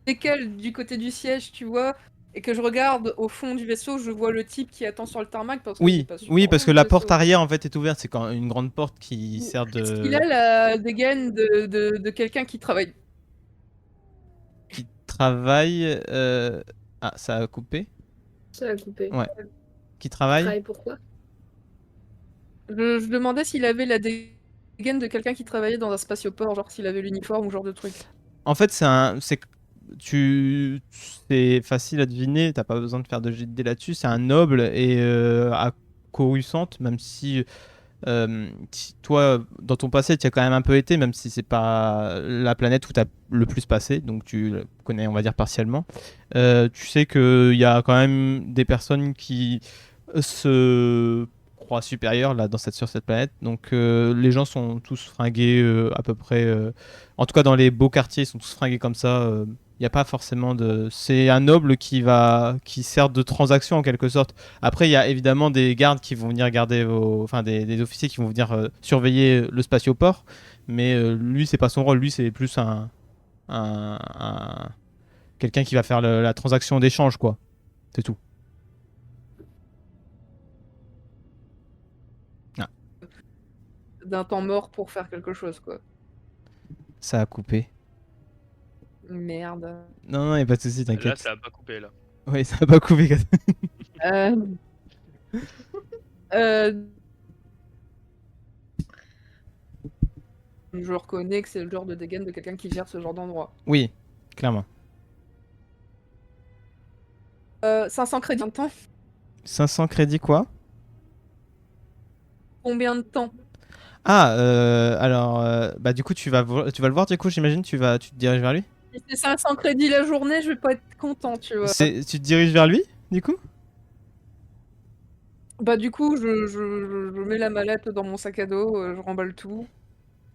décale du côté du siège, tu vois, et que je regarde au fond du vaisseau, je vois le type qui attend sur le tarmac parce que c'est
Oui,
pas super
oui, parce
haut,
que
le
la
vaisseau.
porte arrière en fait est ouverte. C'est quand une grande porte qui sert
Est-ce qu'il
de.
a la dégaine de quelqu'un qui travaille?
Qui travaille. Ah, ça a coupé.
Ça a coupé.
Ouais. Qui
Tu
travaille.
travailles pourquoi?
Je demandais s'il avait la dégaine de quelqu'un qui travaillait dans un spatioport, genre s'il avait l'uniforme ou genre de truc.
En fait, c'est facile à deviner. T'as pas besoin de faire de jet de dés là-dessus. C'est un noble et à Coruscant, même si. Toi, dans ton passé, tu as quand même un peu été, même si c'est pas la planète où tu as le plus passé, donc tu le connais, on va dire, partiellement. Tu sais qu'il y a quand même des personnes qui se croient supérieures là, sur cette planète. Donc les gens sont tous fringués à peu près. En tout cas, dans les beaux quartiers, ils sont tous fringués comme ça. Il n'y a pas forcément de. C'est un noble qui sert de transaction en quelque sorte. Après, il y a évidemment des gardes qui vont venir garder enfin des officiers qui vont venir surveiller le spatioport. Mais lui, c'est pas son rôle. Lui, c'est plus un- quelqu'un qui va faire la transaction d'échange, quoi. C'est tout. Ah,
D'un temps mort pour faire quelque chose, quoi.
ça a coupé.
Merde.
Non, non, il n'y a pas de souci,
Là,
t'inquiète.
ça a pas coupé, là.
Oui, ça a pas coupé.
Euh... euh, Je reconnais que c'est le genre de dégaine de quelqu'un qui gère ce genre d'endroit.
Oui, clairement.
500 crédits en temps?
500 crédits, quoi?
Combien de temps?
Ah, alors, bah du coup, tu vas le voir, du coup, j'imagine, tu te diriges vers lui?
Si c'est 500 crédits la journée, je vais pas être content, tu vois.
Tu te diriges vers lui, du coup?
Bah du coup, je mets la mallette dans mon sac à dos, je remballe tout,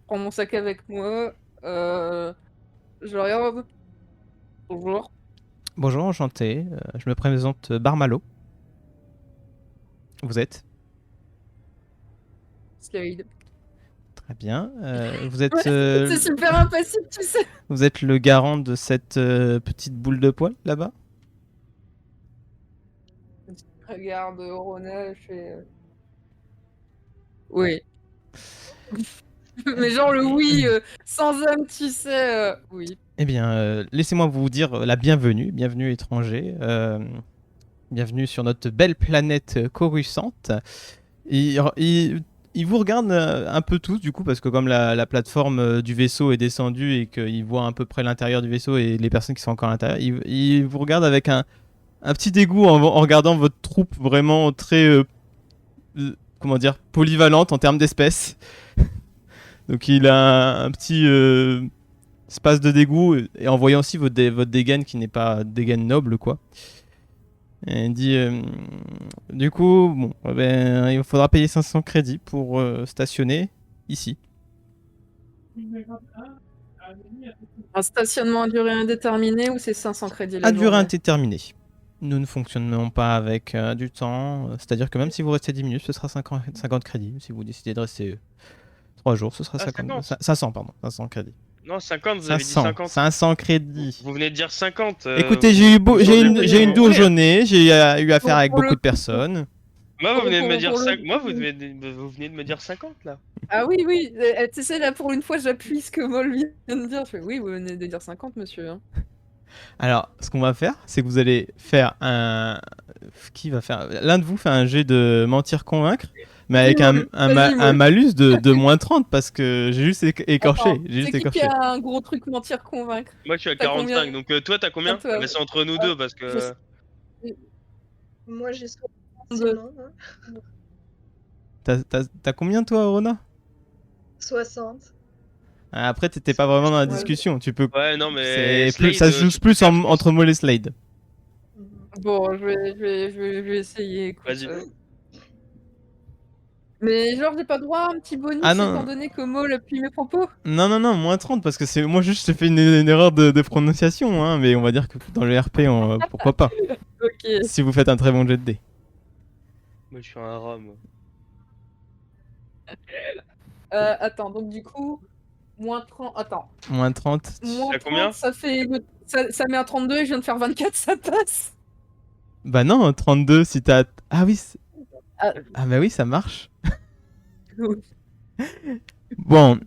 je prends mon sac avec moi, je regarde. Bonjour.
Bonjour, enchanté. Je me présente Barmalo. Vous êtes?
Slade.
Très bien. Vous êtes,
Ouais, c'est super impassible, tu sais.
vous êtes le garant de cette petite boule de poil là-bas?
Je regarde Rona, je fais. Oui. Mais genre le oui, sans âme, tu sais. Oui.
Eh bien, laissez-moi vous dire la bienvenue. Bienvenue étranger. Bienvenue sur notre belle planète Coruscant. Il vous regarde un peu tous, du coup, parce que comme la plateforme du vaisseau est descendue et qu'il voit à peu près l'intérieur du vaisseau et les personnes qui sont encore à l'intérieur, il vous regarde avec un petit dégoût en regardant votre troupe vraiment très, comment dire, polyvalente en termes d'espèces. Donc il a un petit espace de dégoût et en voyant aussi votre dégaine qui n'est pas dégaine noble, quoi. Et il dit du coup, bon, ben, il faudra payer 500 crédits pour stationner ici.
Un stationnement à durée indéterminée ou c'est 500 crédits la
À durée
journée?
indéterminée. Nous ne fonctionnons pas avec du temps. C'est-à-dire que même si vous restez 10 minutes, ce sera 50 crédits. Si vous décidez de rester 3 jours, ce sera
50.
500, pardon. 500 crédits.
Non, 50, vous avez dit
500.
50.
500 crédits.
Vous venez de dire 50.
Écoutez, j'ai une dure journée. J'ai eu affaire avec
Pour le
beaucoup de
coup.
personnes.
Moi, vous venez de me
Pour
dire
le
5.
coup.
Moi, vous venez de me dire 50, là.
Ah oui, oui. Tu sais, là, pour une fois, j'appuie ce que Moll vient de dire. Je fais oui, vous venez de dire 50, monsieur. Hein.
Alors, ce qu'on va faire, c'est que vous allez faire un. Qui va faire. L'un de vous fait un jet de mentir-convaincre, mais avec
Vas-y,
un
Moll.
malus de moins 30 parce que j'ai juste écorché.
Attends,
J'ai juste
c'est qui
écorché.
a un gros truc mentir convaincre?
Moi, je suis à
T'as
45.
combien?
Donc, toi, t'as combien?
Toi.
Bah, c'est entre nous deux parce que.
Moi j'ai 60
Deux.
sinon. Hein.
T'as combien, toi, Rona?
60.
Après, t'étais pas vraiment dans la
Ouais.
discussion. Tu peux.
Ouais, non, mais.
Ça se joue plus entre Moll et Slade.
Bon, je vais essayer. Écoute,
Vas-y.
Mais genre, j'ai pas droit à un petit bonus
Ah non.
étant donné que Moll appuie mes propos?
Non, moins 30 parce que c'est moi juste je fais une erreur de prononciation, hein, mais on va dire que dans le RP, pourquoi pas.
Ok.
Si vous faites un très bon jet de dés.
Moi, je suis un rat, moi.
Attends, donc du coup, Moins 30. Attends.
Moins 30.
Moins
T'as combien
30, ça met à 32 et je viens de faire 24, ça passe.
Bah non, 32 si t'as... Ah oui,
Ah,
ah bah oui, ça marche.
oui.
Bon,
Du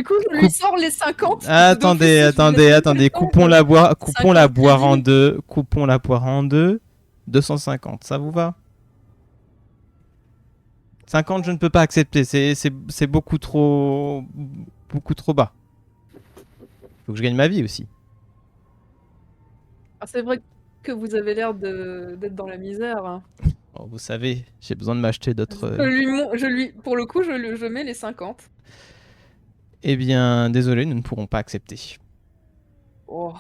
coup, je lui
coupe-
sors les 50.
Attendez,
d'office, je lui laisse
attendez.
le temps
Coupons
de-
la poire en
50
deux. Coupons la poire en deux. 250, ça vous va? 50, je ne peux pas accepter. C'est beaucoup trop bas. Faut que je gagne ma vie aussi.
Ah, c'est vrai que vous avez l'air d'être dans la misère. Hein.
Oh, vous savez, j'ai besoin de m'acheter d'autres.
Pour le coup, je mets les 50.
Eh bien, désolé, nous ne pourrons pas accepter.
Oh.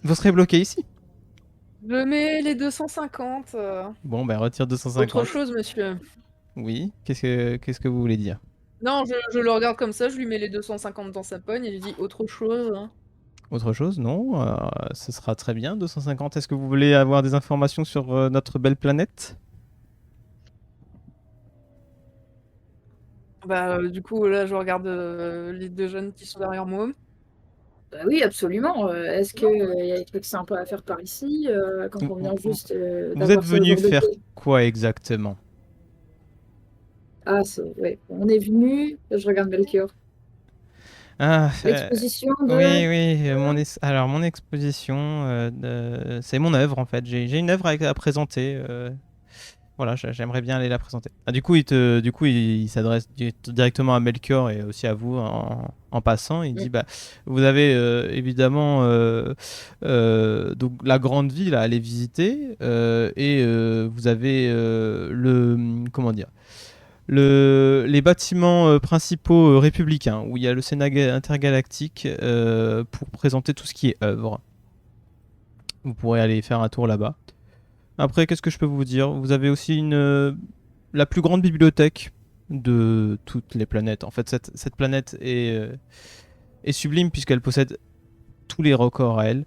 Vous serez bloqué ici.
Je mets les 250.
Bon, ben retire 250.
Autre chose, monsieur.
Oui. Qu'est-ce que vous voulez dire?
Non, je le regarde comme ça, je lui mets les 250 dans sa pogne et je lui dis autre chose. Hein.
Autre chose? Non. Ce sera très bien. 250. Est-ce que vous voulez avoir des informations sur notre belle planète?
Bah, du coup, là, je regarde les deux jeunes qui sont derrière moi.
Bah oui, absolument. Est-ce qu'il y a des trucs sympas à faire par ici quand on vient juste
Vous
d'avoir
êtes
ce
venu
genre de
faire
choses?
quoi exactement?
Ah, ouais. On est venu, je regarde Melchior.
Ah,
L'exposition de...
oui. Alors, mon exposition, c'est mon œuvre en fait. J'ai une œuvre à présenter. Voilà, j'aimerais bien aller la présenter. Ah, du coup, il s'adresse directement à Melchior et aussi à vous en passant. Il dit, bah, vous avez évidemment donc la grande ville à aller visiter et vous avez comment dire, les bâtiments principaux républicains où il y a le Sénat intergalactique pour présenter tout ce qui est œuvre. Vous pourrez aller faire un tour là-bas. Après, qu'est-ce que je peux vous dire? Vous avez aussi la plus grande bibliothèque de toutes les planètes. En fait, cette planète est sublime puisqu'elle possède tous les records à elle.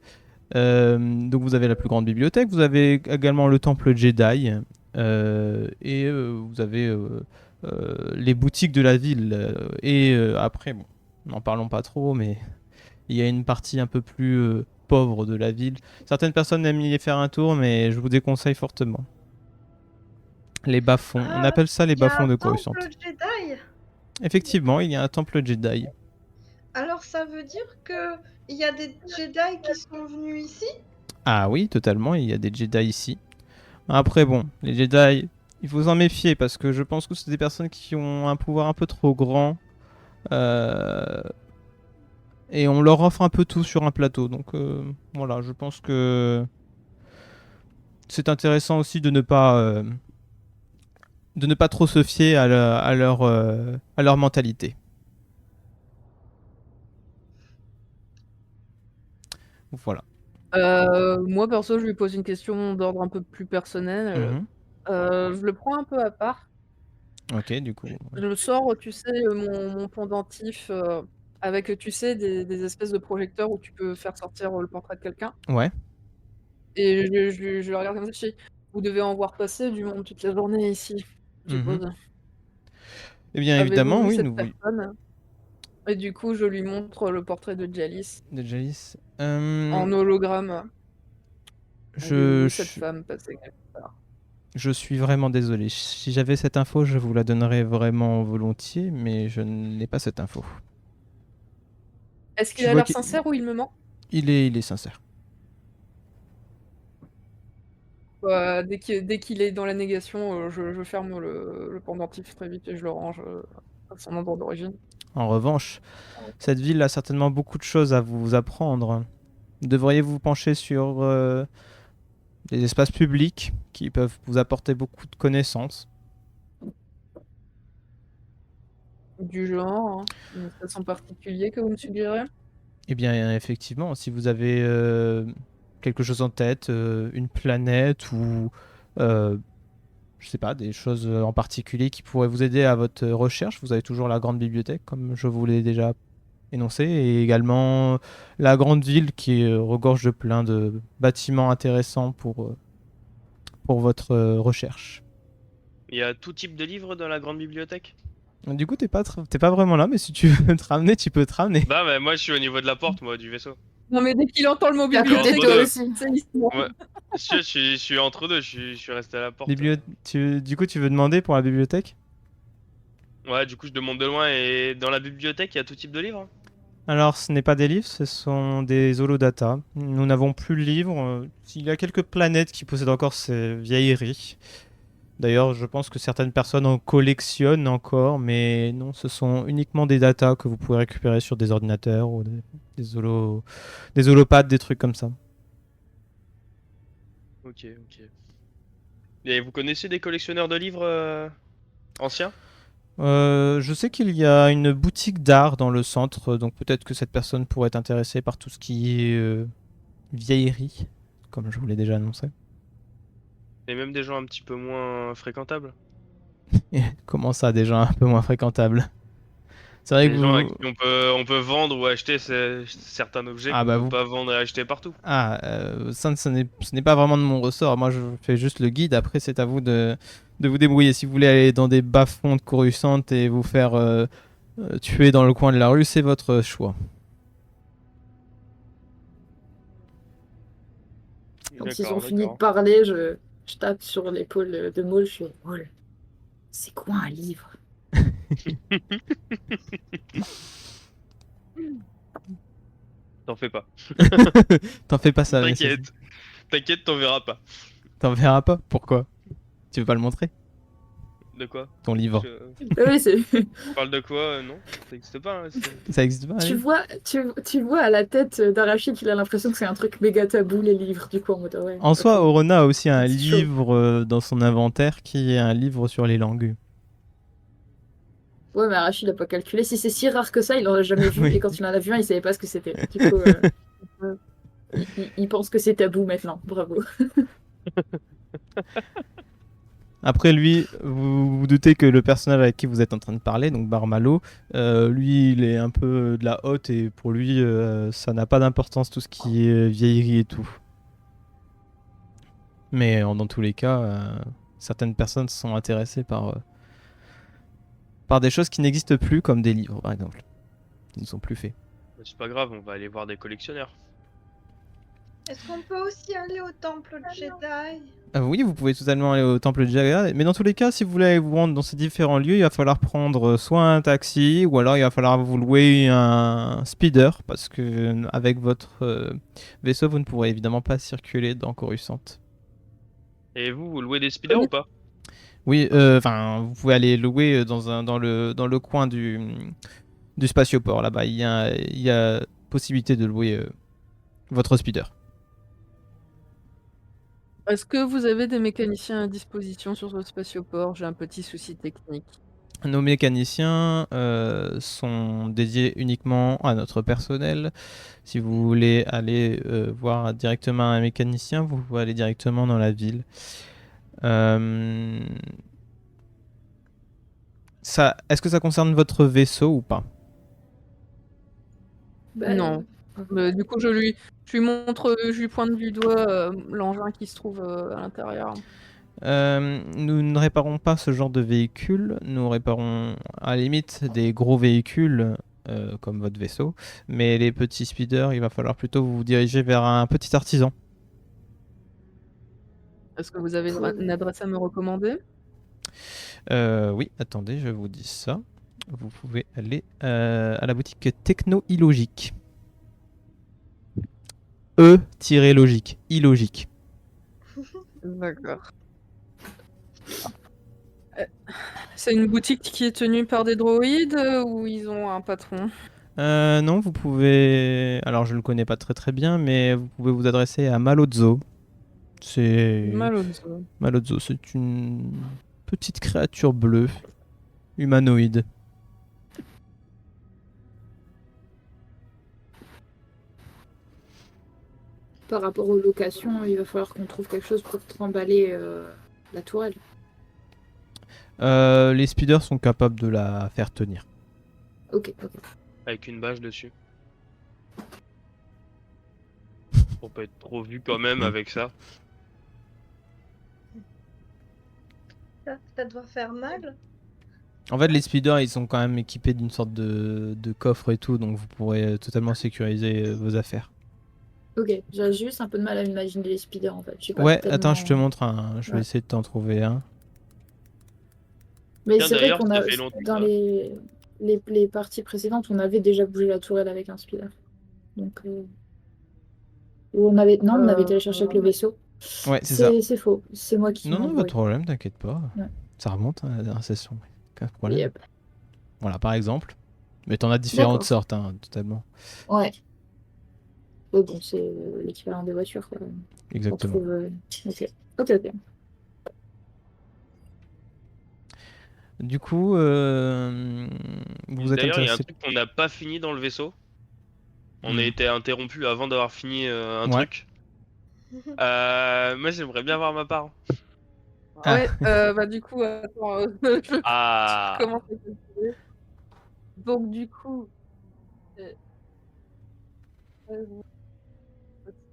Donc vous avez la plus grande bibliothèque. Vous avez également le temple Jedi. Et vous avez les boutiques de la ville. Et après, bon, n'en parlons pas trop, mais il y a une partie un peu plus pauvre de la ville. Certaines personnes aiment y faire un tour, mais je vous déconseille fortement. Les bas-fonds. On appelle ça les
Il y a
bas-fonds
un
de Coruscant.
temple Jedi.
Effectivement, il y a un temple Jedi.
Alors ça veut dire que il y a des Jedi qui sont venus ici?
Ah oui, totalement, il y a des Jedi ici. Après, bon, les Jedi, il faut s'en méfier parce que je pense que c'est des personnes qui ont un pouvoir un peu trop grand. Et on leur offre un peu tout sur un plateau. Donc voilà, je pense que c'est intéressant aussi de ne pas trop se fier à leur mentalité. Voilà.
Moi, perso, je lui pose une question d'ordre un peu plus personnel.
Mhm.
Je le prends un peu à part.
Ok, du coup.
Je sors, tu sais, mon pendentif avec, tu sais, des espèces de projecteurs où tu peux faire sortir le portrait de quelqu'un.
Ouais.
Et je le regarde comme ça, je dis, vous devez en voir passer du monde toute la journée ici, je
Mhm.
suppose.
Eh bien,
Avez-vous
évidemment,
vu
oui.
cette personne? Et du coup, je lui montre le portrait de Jalis
De Jalis.
en hologramme. Avez-vous vu cette femme passer quelque part?
Je suis vraiment désolé. Si j'avais cette info, je vous la donnerais vraiment volontiers, mais je n'ai pas cette info.
Est-ce qu'il
Tu
a
vois
l'air
qu'il-
sincère ou il me ment?
Il est sincère.
Dès qu'il est dans la négation, je ferme le pendentif très vite et je le range à son endroit d'origine.
En revanche, cette ville a certainement beaucoup de choses à vous apprendre. Devriez vous pencher sur des espaces publics qui peuvent vous apporter beaucoup de connaissances.
Du genre, hein, une espace en particulier que vous me suggérez?
Eh bien, effectivement, si vous avez quelque chose en tête, une planète ou je sais pas, des choses en particulier qui pourraient vous aider à votre recherche, vous avez toujours la grande bibliothèque, comme je vous l'ai déjà énoncé, et également la grande ville qui regorge de plein de bâtiments intéressants pour votre recherche.
Il y a tout type de livres dans la grande bibliothèque?
Du coup, t'es pas vraiment là, mais si tu veux te ramener, tu peux te ramener.
Bah, mais moi, je suis au niveau de la porte, moi, du vaisseau.
Non, mais dès qu'il entend le mot
T'es à côté de
bibliothèque,
toi
deux.
aussi.
c'est l'histoire.
Ouais. Je suis entre deux, je suis resté à la porte.
Du coup, tu veux demander pour la bibliothèque?
Ouais, du coup, je demande de loin. Et dans la bibliothèque, il y a tout type de livres?
Alors, ce n'est pas des livres, ce sont des holodata. Nous n'avons plus de livres. Il y a quelques planètes qui possèdent encore ces vieilleries. D'ailleurs, je pense que certaines personnes en collectionnent encore, mais non, ce sont uniquement des datas que vous pouvez récupérer sur des ordinateurs ou des holopads, des trucs comme ça.
Ok. Et vous connaissez des collectionneurs de livres anciens?
Je sais qu'il y a une boutique d'art dans le centre, donc peut-être que cette personne pourrait être intéressée par tout ce qui est vieillerie, comme je vous l'ai déjà annoncé.
Et même des gens un petit peu moins fréquentables?
Et comment ça, déjà un peu moins fréquentable? C'est vrai que
Des gens à
vous...
qui on peut vendre ou acheter certains objets
Ah
qu'on
bah
peut
vous...
pas vendre et acheter partout.
Ah, ça, ce n'est pas vraiment de mon ressort. Moi, je fais juste le guide. Après, c'est à vous de vous débrouiller. Si vous voulez aller dans des bas-fonds de Coruscant et vous faire tuer dans le coin de la rue, c'est votre choix.
Quand ils ont
D'accord,
fini de
d'accord.
parler, je tape sur l'épaule de Maul, je fais Maul, c'est quoi un livre?
T'en fais pas.
T'en fais pas ça, mais c'est-
T'inquiète, t'en verras pas.
T'en verras pas. Pourquoi? Tu veux pas le montrer?
De quoi?
Ton livre.
Oui, c'est...
Tu parles de quoi? Non, ça existe pas.
Ça existe pas,
Tu
allez.
vois, tu vois à la tête d'Arachide qu'il a l'impression que c'est un truc méga tabou, les livres, du coup, en mode, ouais.
En soi,
ok.
Orona a aussi un
C'est chaud.
livre dans son inventaire qui est un livre sur les langues.
Ouais, mais Arachide n'a pas calculé. Si c'est si rare que ça, il l'aurait jamais vu.
Oui.
Et quand il en a vu un, il savait pas ce que c'était. Du coup, il pense que c'est tabou maintenant. Bravo.
Après lui, vous vous doutez que le personnage avec qui vous êtes en train de parler, donc Barmalo, lui, il est un peu de la haute et pour lui, ça n'a pas d'importance tout ce qui est vieillerie et tout. Mais dans tous les cas, certaines personnes sont intéressées par des choses qui n'existent plus, comme des livres par exemple, qui ne sont plus faits.
C'est pas grave, on va aller voir des collectionneurs.
Est-ce qu'on peut aussi aller au temple de Jedi?
Oui, vous pouvez totalement aller au temple de Jaga, mais dans tous les cas, si vous voulez vous rendre dans ces différents lieux, il va falloir prendre soit un taxi, ou alors il va falloir vous louer un speeder, parce que avec votre vaisseau, vous ne pourrez évidemment pas circuler dans Coruscant.
Et vous louez des speeders ou pas?
Oui, enfin, vous pouvez aller louer dans le coin du spatioport, là-bas. Il y a possibilité de louer votre speeder.
Est-ce que vous avez des mécaniciens à disposition sur votre spatioport? J'ai un petit souci technique.
Nos mécaniciens sont dédiés uniquement à notre personnel. Si vous voulez aller voir directement un mécanicien, vous pouvez aller directement dans la ville. Est-ce que ça concerne votre vaisseau ou pas?
Bah,
Non. Du coup, je lui montre, je lui pointe du doigt l'engin qui se trouve à l'intérieur.
Nous ne réparons pas ce genre de véhicule. Nous réparons à la limite des gros véhicules comme votre vaisseau. Mais les petits speeders, il va falloir plutôt vous diriger vers un petit artisan.
Est-ce que vous avez une adresse à me recommander?
Oui, attendez, je vous dis ça. Vous pouvez aller à la boutique Techno-Illogique. E-logique. Illogique.
D'accord. C'est une boutique qui est tenue par des droïdes ou ils ont un patron?
Non, vous pouvez... Alors, je ne le connais pas très très bien, mais vous pouvez vous adresser à Malozzo. Malozzo, c'est une petite créature bleue, humanoïde.
par rapport aux locations, il va falloir qu'on trouve quelque chose pour trimballer la tourelle.
Les speeders sont capables de la faire tenir.
Ok.
Avec une bâche dessus. Pour pas être trop vu quand même avec ça.
Ça doit faire mal.
En fait, les speeders, ils sont quand même équipés d'une sorte de coffre et tout, donc vous pourrez totalement sécuriser vos affaires.
Ok, j'ai juste un peu de mal à m'imaginer les speeders en fait. Je suis pas
Ouais,
tellement...
attends, je te montre un. Je vais
Ouais.
essayer de t'en trouver un.
Mais
Tiens,
c'est vrai
d'ailleurs,
qu'on
ça
a
fait longtemps.
dans les parties précédentes, on avait déjà bougé la tourelle avec un speeder. Donc ou on avait on avait téléchargé avec le vaisseau.
Ouais, c'est ça.
C'est faux. C'est moi qui
Non, non, pas de
m'embrouille.
problème, t'inquiète pas.
Ouais.
Ça remonte à la session. Pas de problème.
Yep.
Voilà, par exemple. Mais t'en as différentes
D'accord.
sortes, hein, totalement.
Ouais. Ouais, bon, c'est l'équivalent des voitures, quoi. On
Exactement.
trouve. Ok. Ok.
Du coup, vous êtes
D'ailleurs, il y a un
intéressé.
truc qu'on n'a pas fini dans le vaisseau. On a
Hmm.
été interrompu avant d'avoir fini un
Ouais.
truc. Moi, j'aimerais bien voir ma part.
Ah.
Ouais, bah du coup, attends, je
Ah.
commence à calculer. Donc du coup, c'est 13,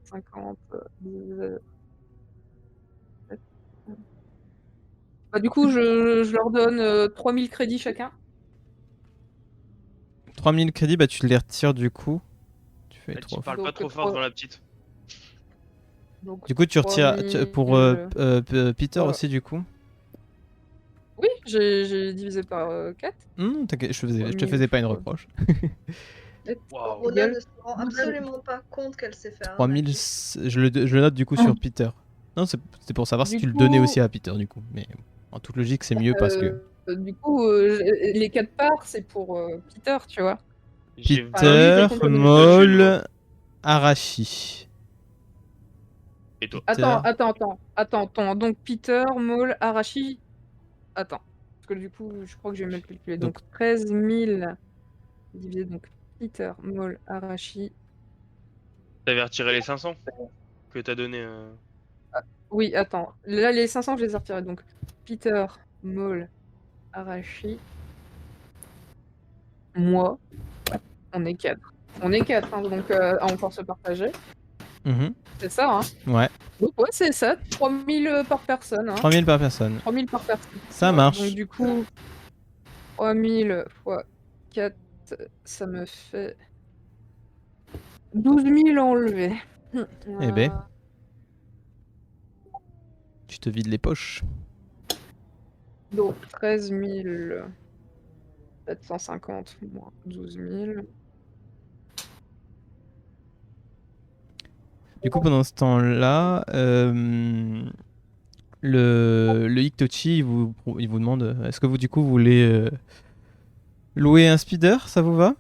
50, bah du coup, je leur donne 3000 crédits chacun.
3000 crédits, bah tu les retires du coup. Tu fais
Tu
3
parles
Donc,
pas trop fort
trois-
devant la petite.
Donc
Du coup, tu retires
3000,
pour Peter
voilà.
aussi, du coup.
Oui, j'ai divisé par 4.
Non, t'inquiète, je te
3000
faisais pas une
fois.
reproche.
Waouh.
Rona
Égal.
ne se rend absolument pas compte qu'elle s'est fait
3000,
arnaquer.
je le note du coup sur Peter. Non, c'était pour savoir si
Du
tu le
coup,
donnais aussi à Peter, du coup. Mais en toute logique, c'est mieux parce que.
Du coup, les 4 parts, c'est pour Peter, tu vois.
J'ai
Enfin, lui,
Peter,
j'ai compris.
Moll, Arashi.
Et toi?
Attends. Donc Peter, Maul, Arashi. Attends. Parce que du coup, je crois que je vais mal calculer. Donc 13 000 divisé donc Peter, Maul, Arashi.
T'avais retiré les 500 que t'as donné.
Oui, attends. Là, les 500, je les ai retirés. Donc Peter, Maul, Arashi. Moi. On est 4. On est 4, hein, donc à encore se partager.
Mhm.
C'est ça, hein.
Ouais,
Donc ouais, c'est ça. 3000 par personne. Hein.
3000 par personne.
3000 par personne.
Ça
Ouais,
marche.
Donc du coup, 3000 fois 4, ça me fait 12 000 enlevés.
Eh ben, tu te vides les poches.
Donc 13 750 moins 12 000.
Du coup, pendant ce temps-là, le Hiktochi, il vous demande est-ce que vous, du coup, vous voulez louer un speeder? Ça vous va?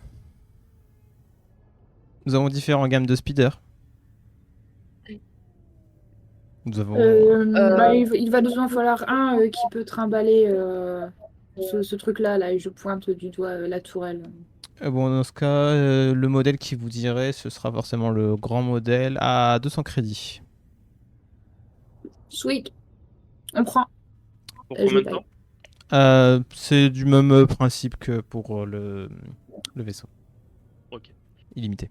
Nous avons différentes gammes de speeders. Nous avons.
Bah, il va nous en falloir un qui peut trimballer ce truc-là, là, et je pointe du doigt la tourelle.
Bon, dans ce cas, le modèle qui vous dirait, ce sera forcément le grand modèle à 200 crédits.
Sweet. On prend.
Pour
Je
combien de
paye.
temps C'est du même principe que pour le vaisseau.
Ok.
Illimité.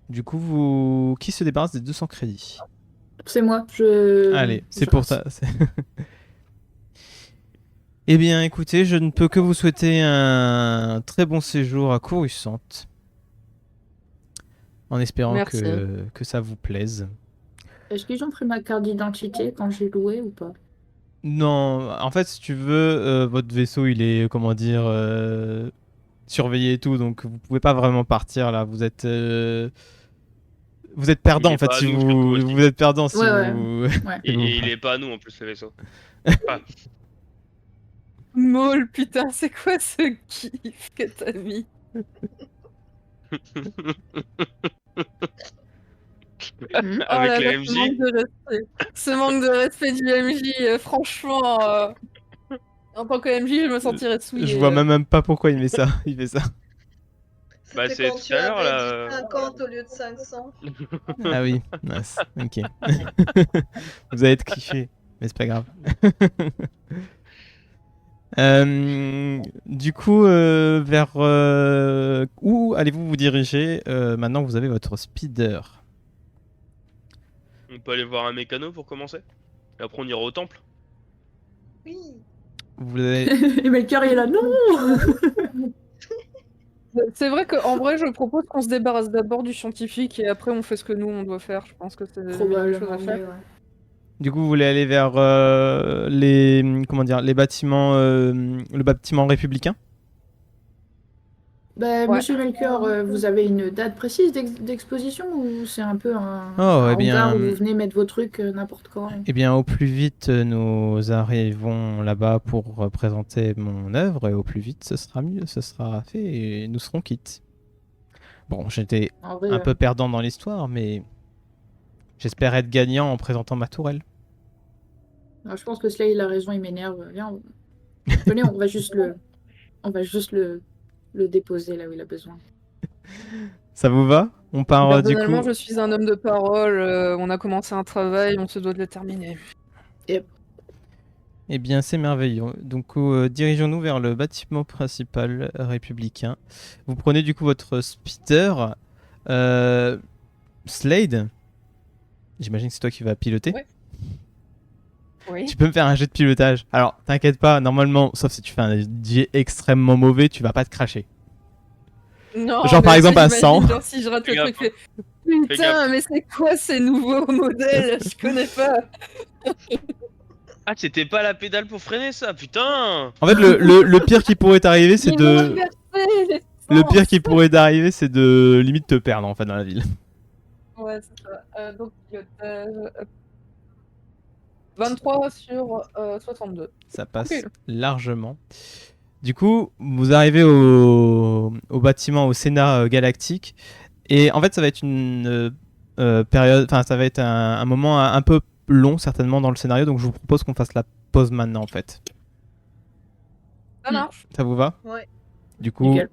Du coup, qui se débarrasse des 200 crédits?
C'est moi.
Allez, c'est
je
pour
reste.
ça. Eh bien, écoutez, je ne peux que vous souhaiter un très bon séjour à Coruscant. En espérant
Merci.
que ça vous plaise.
Est-ce qu'ils ont pris ma carte d'identité quand j'ai loué ou pas?
Non, en fait, si tu veux, votre vaisseau, il est, comment dire, surveillé et tout, donc vous pouvez pas vraiment partir là. Vous êtes perdant
Il est
en fait
pas à
si
nous, surtout aussi.
vous êtes perdant si
Ouais,
vous.
Ouais.
Et
vous-
il est pas à nous en plus le vaisseau. Ah,
Maul, putain, c'est quoi ce kiff que t'as mis?
Mhm.
Oh
avec
là
la
là,
MJ.
ce manque de respect. Ce manque de respect du MJ, franchement, en tant que MJ, je me sentirais souillée.
Je vois même pas pourquoi il met ça. Il fait ça.
Bah,
C'était
c'est
quand
tout
tu
à l'heure,
avais
là,
dit 50 au lieu de 500.
Ah oui, mince. Ok. Vous allez être kiffé, mais c'est pas grave. Du coup, vers où allez-vous vous diriger maintenant que vous avez votre speeder?
On peut aller voir un mécano pour commencer. Et après on ira au temple.
Oui.
Vous avez...
Et Melchior il est là, non.
C'est vrai qu'en vrai, je propose qu'on se débarrasse d'abord du scientifique et après on fait ce que nous on doit faire. Je pense que c'est la meilleure chose à
Probablement
faire.
mieux, ouais.
Du coup, vous voulez aller vers les bâtiments, le bâtiment républicain?
Bah,
Ouais.
Monsieur Melchior, vous avez une date précise d'exposition ou c'est un peu un
Oh, eh bien,
hangar où vous venez mettre vos trucs n'importe quand?
eh bien, au plus vite nous arrivons là-bas pour présenter mon œuvre, et au plus vite ce sera mieux, ce sera fait et nous serons quittes. Bon, j'étais
En vrai,
un peu perdant dans l'histoire, mais j'espère être gagnant en présentant ma tourelle.
je pense que Slay il a raison, il m'énerve. Viens, venez, on va juste le déposer là où il a besoin.
Ça vous va? On part du
Personnellement,
coup.
je suis un homme de parole. On a commencé un travail, on se doit de le terminer.
Eh bien, c'est merveilleux. Donc, dirigeons-nous vers le bâtiment principal républicain. Vous prenez du coup votre speeder. Slade, j'imagine que c'est toi qui vas piloter.
Ouais. Oui.
Tu peux me faire un jet de pilotage. Alors, t'inquiète pas, normalement, sauf si tu fais un jet extrêmement mauvais, tu vas pas te cracher.
Non,
Genre, par
mais
exemple,
ça,
à
j'imagine,
100.
Genre, si je rate le
Fais
truc,
gaffe.
fait putain, mais c'est quoi ces nouveaux modèles? Je connais pas.
Ah, c'était pas la pédale pour freiner ça, putain!
En fait, le pire qui pourrait t'arriver, c'est
Ils m'ont
de.
inversé les
Le
sens.
pire qui pourrait t'arriver, c'est de limite te perdre en fait dans la ville.
Ouais, c'est ça. Donc, pilotage. 23 sur 62.
Ça passe
Tranquille.
largement. Du coup, vous arrivez au bâtiment, au Sénat galactique. Et en fait, ça va être une période. Enfin, ça va être un moment un peu long, certainement, dans le scénario. Donc, je vous propose qu'on fasse la pause maintenant, en fait.
Ça marche.
Ça vous va?
Ouais.
Du coup,
Nickel.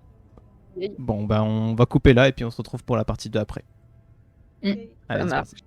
bon, bah, on va couper là et puis on se retrouve pour la partie 2 après.
Mm.
Allez,
Ça
c'est
marche.
parti.